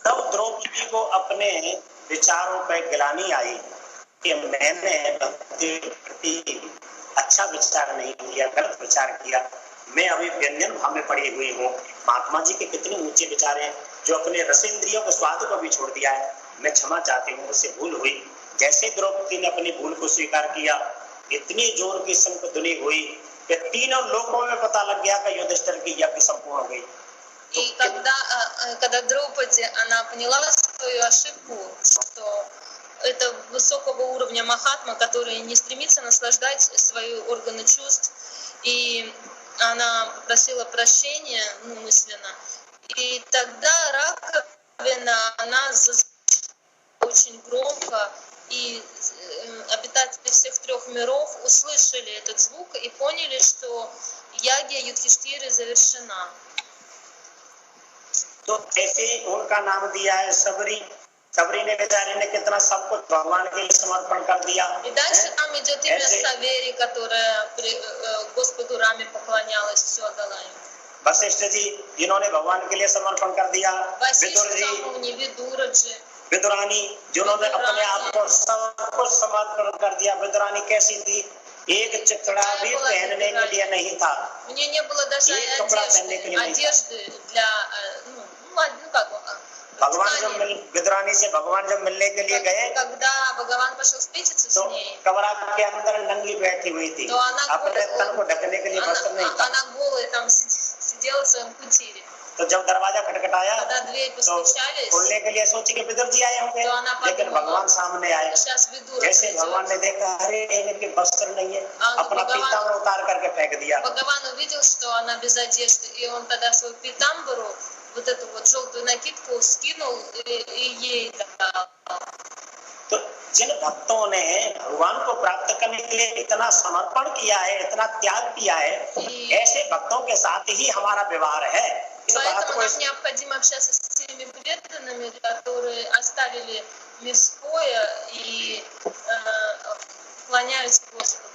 तब द्रौपदी को अपने विचारों पर गिलानी आई कि मैंने भक्ति प्रति अच्छा विचार नहीं किया, गलत विचार किया, मैं अभी व्यंजन भाव में पड़ी हुई हूँ। महात्मा जी के कितने ऊंचे विचार हैं, जो अपने रसेंद्रियों को स्वाद को भी छोड़ दिया है। मैं क्षमा चाहती हूँ, मुझसे भूल हुई। जैसे द्रौपदी ने अपनी भूल को स्वीकार किया, इतनी जोर की शंख ध्वनि हुई कि तीनों लोकों में पता लग गया कि युधिष्ठिर की यज्ञ संपूर्ण हो गई। И когда Драупади, она поняла свою ошибку, что это высокого уровня махатма, который не стремится наслаждать свои органы чувств, и она попросила прощения мысленно, и тогда раковина, она очень громко, и обитатели всех трех миров услышали этот звук и поняли, что ягья Юдхиштхиры завершена. तो ऐसे उनका नाम दिया है सबरी। सबरी ने बेचारे ने कितना सब कुछ भगवान के लिए समर्पण कर दिया। И дальше там идет имя Савери, которая Господу Раме поклонялась, все отдала ему. वशिष्ठ जी जिन्होंने भगवान के लिए समर्पण कर दिया, विदुर जी, विदुरानी जिन्होंने अपने आप को सब कुछ समर्पण कर दिया। विदुरानी कैसी थी? एक चिथड़ा भी पहनने के लिए नहीं था, у нее не было даже одежды для भगवान जब विदुरानी से भगवान जब मिलने के लिए गए, когда भगवान पошел встретиться с ней, कमरा के अंदर नंगी बैठी हुई थी, अपने तन को ढकने के लिए वस्त्र नहीं था। она голая там сидела в своем कुटीре. तो जब दरवाजा खटखटाया तो खोलने के लिए सोची कि विदुर जी आए होंगे, लेकिन भगवान सामने आए। जैसे भगवान ने देखा, अरे इनके वस्त्र नहीं है, अपना पीताम्बर उतार करके फेंक दिया। भगवान увидел, что она без одежды, и он тогда свою питамбару, вот эту вот желтую накидку, скинул и ей дал. तो जिन भक्तों ने भगवान को प्राप्त करने के लिए इतना समर्पण किया है, इतना त्याग किया है, ऐसे भक्तों के साथ ही हमारा व्यवहार है। Поэтому нам необходимо общаться с теми преданными, которые оставили мирское и поклоняются Господу.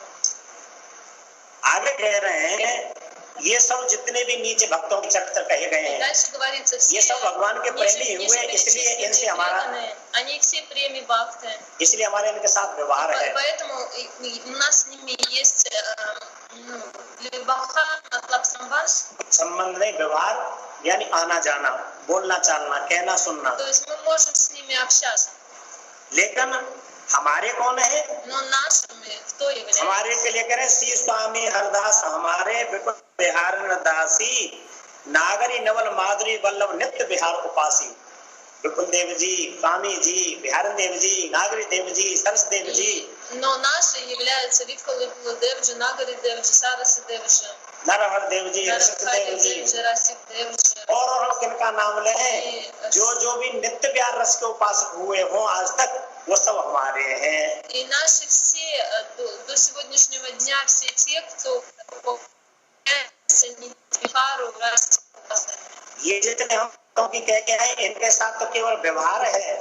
आगे कह रहे हैं, ये सब जितने भी नीचे भक्तों के चरित्र कहे गए हैं, ये सब भगवान के प्रेमी हुए, इसलिए इनसे हमारा, они все प्रेमी भक्त हैं, इसलिए हमारे इनके साथ व्यवहार है। Поэтому у нас с ними есть संबंध नहीं, व्यवहार यानी आना जाना, बोलना चालना, कहना सुनना। तो इसमें можем с नими общаться। लेकिन हमारे कौन है? हमारे के लिए करें श्री स्वामी हरदास हमारे विपुल बिहार दासी, नागरी नवल माधुरी वल्लभ नित्य बिहार उपासी। विपुल देव जी, कामी जी, बिहार देव जी, नागरी देव जी, सरस देव जी। Но наши являются Випхал Девджи, Нагари Девджи, Сарасы Девджи, नरहर देव जी, रसिक देव जी, और किनका नाम ले, जो भी नित्य प्यार रस के उपासक हुए हों आज तक, वो सब हमारे हैं। И наши все до сегодняшнего дня все те, кто ये जितने हम की कह के हैं, इनके साथ तो केवल व्यवहार है,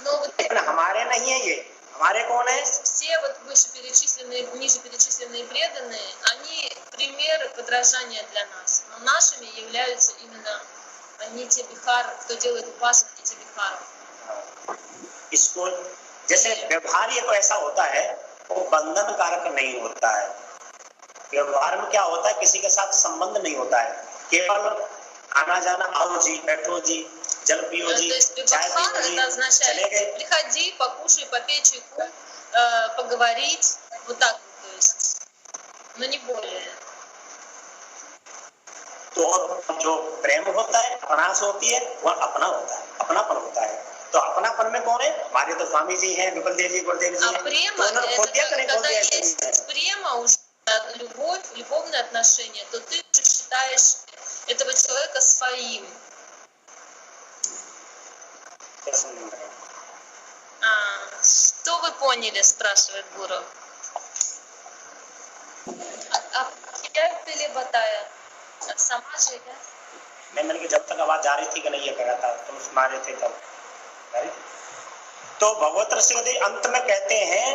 लेकिन हमारे नहीं है। ये हमारे कौन है? Все вот вышеперечисленные, ниже перечисленные преданные, они примеры подражания для нас. Но нашими являются именно Нитья Бихар, кто делает упасок Нитья Бихара. इसको जैसे व्यवहार ये तो ऐसा होता है, वो बंधन कारक नहीं होता है। व्यवहार में क्या होता है, किसी के साथ संबंध नहीं होता है, केवल आना जाना, आओ जी, बैठो जी, जल पियो जी, То есть चाय бибахар पियो जी, это означает चले गए। приходи, покушай, попей чайку, поговорить, вот так, то есть, но не более. तो जो प्रेम होता है, अपनास होती है, वह अपना होता है, अपनापन होता है। तो अपनापन में कौन है? हमारे तो स्वामी जी हैं, विपुल देव जी, गुरुदेव जी А हैं। према, तो उन्होंने खोल दिया कि नहीं खोल когда दिया? есть према, уже любовь, любовные отношения, то ты уже считаешь этого человека своим. Что вы поняли, спрашивает Гуру. क्या पहले बताया समाज है क्या? नहीं, मैंने जब तक आवाज जा रही थी कि नहीं ये कहा था, तुम सुना रहे थे तब तो भगवत रसिकदेव अंत में कहते हैं,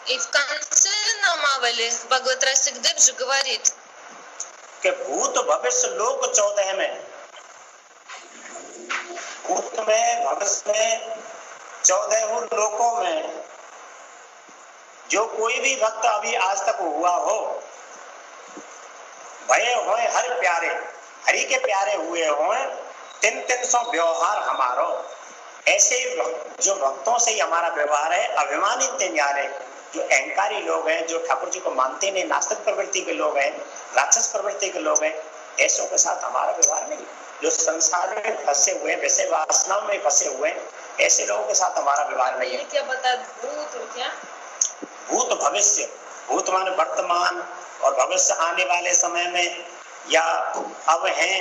И в конце Намавали Бхагават Расикдев же говорит, कि भूत भविष्य लोक 14 में, भूत में, भविष्य में, 14 लोकों में जो कोई भी भक्त अभी आज तक हुआ हो, भये होए हर प्यारे, हरि के प्यारे हुए होए, 300 व्यवहार हमारो, ऐसे जो भक्तों से ही हमारा व्यवहार है, अभिमानित न्यारे, जो अहंकारी लोग हैं, जो ठाकुर जी को मानते नहीं, नास्तिक प्रवृत्ति के लोग हैं, राक्षस प्रवृत्ति के लोग हैं, ऐसों के साथ हमारा व्यवहार नहीं। जो संसार में फंसे हुए, वैसे वासनाओं में फंसे हुए, ऐसे लोगों के साथ हमारा व्यवहार नहीं है। क्या बता भूत क्या? भूत भविष्य, भूत माने वर्तमान और भविष्य आने वाले समय में, या अब हैं,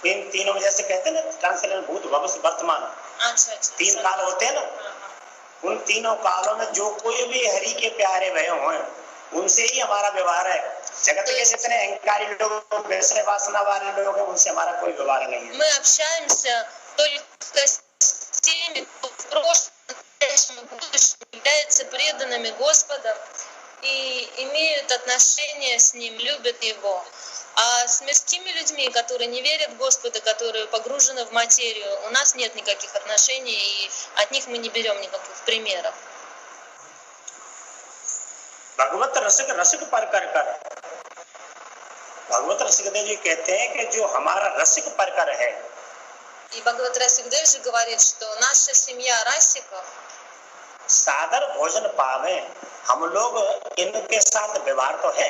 इन तीनों में जैसे कहते हैं ना ट्रांसलेशन, भूत भविष्य वर्तमान, अच्छा, 3 काल होते हैं ना, उन तीनों कालों में जो कोई भी हरि के प्यारे भय हों, उनसे ही हमारा व्यवहार है। जगत के जितने अहंकारी लोग, वैसे वासना वाले लोग हैं, उनसे हमारा कोई व्यवहार नहीं है। Мы общаемся только с теми, кто в прошлом, настоящем и будущем являются преданными Господа и имеют отношения с Ним, любят Его. А с мирскими людьми, которые не верят в Господа, которые погружены в материю, у нас нет никаких отношений, и от них мы не берем никаких примеров. भगवत रसिक रसिक पर कर कर, भगवत रसिकदेव जी कहते हैं कि जो हमारा रसिक परकर है, И Бхагават Расикдев же говорит, что наша семья расиков, सादर भोजन पावे, हम लोग इनके साथ व्यवहार तो है,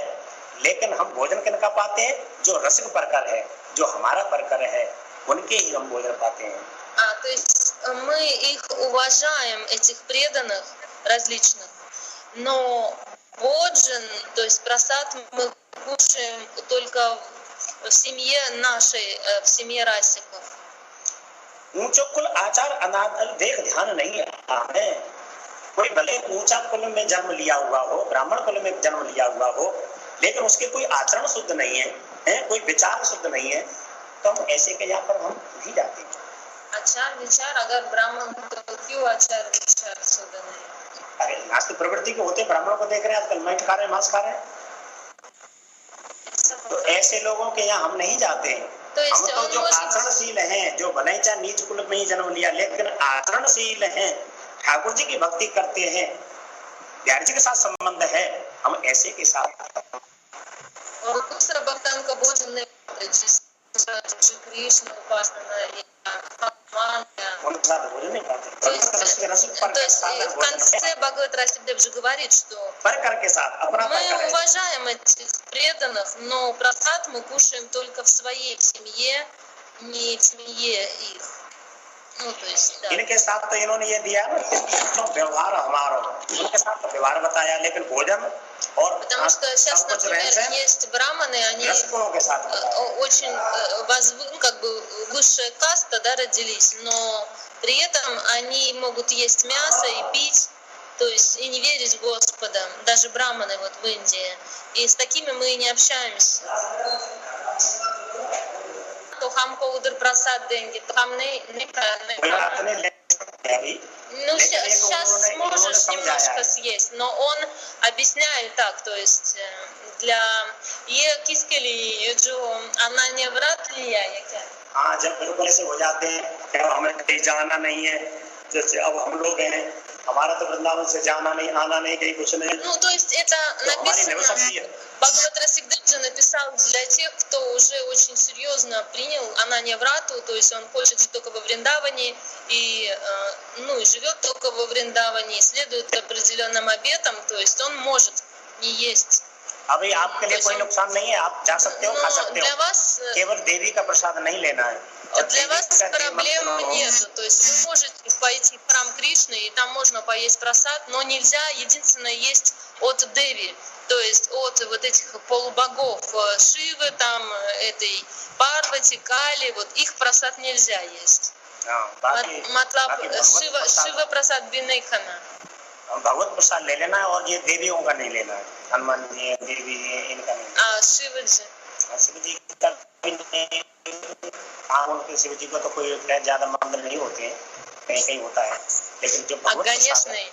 लेकिन हम भोजन किनका पाते हैं? जो रसिक परकर है, जो हमारा परकर है, उनके ही हम भोजन पाते हैं। то есть мы их уважаем, этих преданных различных, но боджан, то есть прасад мы кушаем только в семье нашей, в семье расиков. ऊंचो कुल आचार अनादर देख ध्यान नहीं है। कोई भले ऊंचा कुल में जन्म लिया हुआ हो, ब्राह्मण कुल में जन्म लिया हुआ हो, लेकिन उसके कोई आचरण शुद्ध नहीं है, कोई विचार शुद्ध नहीं है, तो हम ऐसे के यहाँ पर हम नहीं जाते। आचार विचार अगर ब्राह्मण तो क्यों आचार विचार शुद्ध नहीं? अरे नास्तिक प्रवृत्ति के होते, ब्राह्मणों को देख रहे हैं आजकल मीट खा रहे हैं, मांस खा रहे हैं, तो ऐसे लोगों के यहाँ हम नहीं जाते हैं। हम तो जो आचरणशील हैं, जो भले चाहे नीच कुल में ही जन्म लिया, लेकिन आचरणशील हैं, ठाकुर जी की भक्ति करते हैं, प्यारे जी के साथ संबंध है, हम ऐसे के साथ। और दूसरा भक्तन का भोजन नहीं, कृष्ण उपासना, उनके साथ भोजन नहीं करते। तो в конце Бхагават Расикдев же говорит, что мы уважаем этих преданных, но прасад мы кушаем только в своей семье, не в семье их. Ну, то есть, да. इनके साथ तो इन्होंने ये दिया ना, व्यवहार हमारा, उनके साथ तो व्यवहार बताया, लेकिन भोजन और потому что сейчас, например, есть браманы, они очень как бы высшая каста, да, родились, но при этом они могут есть мясо и пить, то есть и не верить в Господа, даже браманы вот в Индии. И с такими мы и не общаемся. तो हमको उधर प्रसाद देंगे तो हम नहीं ну сейчас сможешь немножко съесть, но он объясняет так, то есть для ये किसके लिए जो अन्ना ने व्रत लिया है क्या? हाँ, जब बिल्कुल ऐसे हो जाते हैं कि हमें कहीं जाना नहीं है, जैसे अब हम लोग हैं हमारा तो वृंदावन से जाना नहीं, आना नहीं, कहीं कुछ नहीं। Ну, то есть это написано, Бхагават Расикдеджи написал для тех, кто уже очень серьезно принял Ананья Врату, то есть он хочет жить только во Вриндаване и, и живет только во Вриндаване, следует определенным обетам, то есть он может не есть. अभी आपके लिए कोई नुकसान नहीं है, आप जा सकते हो, खा सकते для हो, вас केवल देवी का प्रसाद नहीं लेना है। Для вас проблем нет. То есть вы можете пойти в храм Кришны, и там можно поесть просад, но нельзя единственное есть от Деви. То есть от вот этих полубогов Шивы, там этой Парвати, Кали, вот их просад нельзя есть. Матлаб Шива просад Бинейхана. भगवत प्रसाद ले लेना है और ये देवियों का नहीं लेना है, हनुमान जी, देवी जी, इनका नहीं। शिव जी, शिव जी का उनके शिव जी को तो कोई ज्यादा मंदिर नहीं होते हैं, कहीं कहीं होता है, लेकिन जो भगवत प्रसाद है,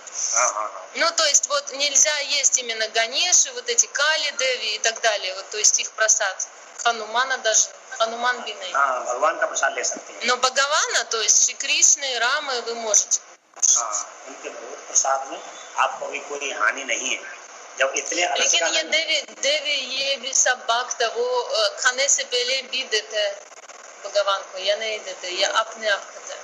ну то есть вот нельзя есть именно Ганеши, вот эти Кали, Деви и так далее, вот то есть их просад, Ханумана даже, Хануман Биней. भगवान का प्रसाद ले सकते हैं। Но Бхагавана, то есть Шри Кришны, Рамы вы можете. उनके भगवत प्रसाद में आपको भी कोई हानि नहीं है। जब इतने लेकिन ये देवी ये भी सब भक्त वो खाने से पहले भी देते हैं भगवान को या नहीं देते, या अपने आप खाते हैं?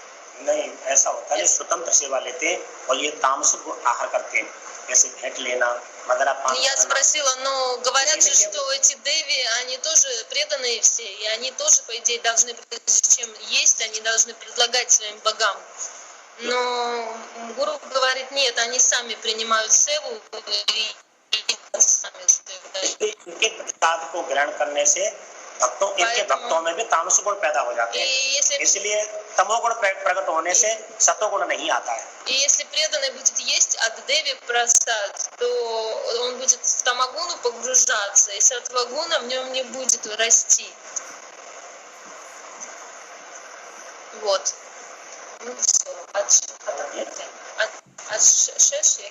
नहीं, ऐसा होता है, स्वतंत्र सेवा लेते हैं और ये तामसिक आहार करते हैं, जैसे भेंट लेना, मदरा पान। Я спросила, но говорят же, что эти деви, они тоже преданные все, и они тоже, по идее, должны, прежде чем есть, они должны предлагать своим богам. Но гуру говорит, нет, они сами принимают севу и сами इनके प्रसाद को ग्रहण करने से इनके भक्तों में भी तामस गुण पैदा हो जाते हैं, इसलिए तमोगुण प्रकट होने से सतोगुण नहीं आता है। И если преданный будет есть от Деви прасад, то он будет в тамагуну погружаться, и сатвагуна в нем не будет расти. Вот. Ну все, от шеши.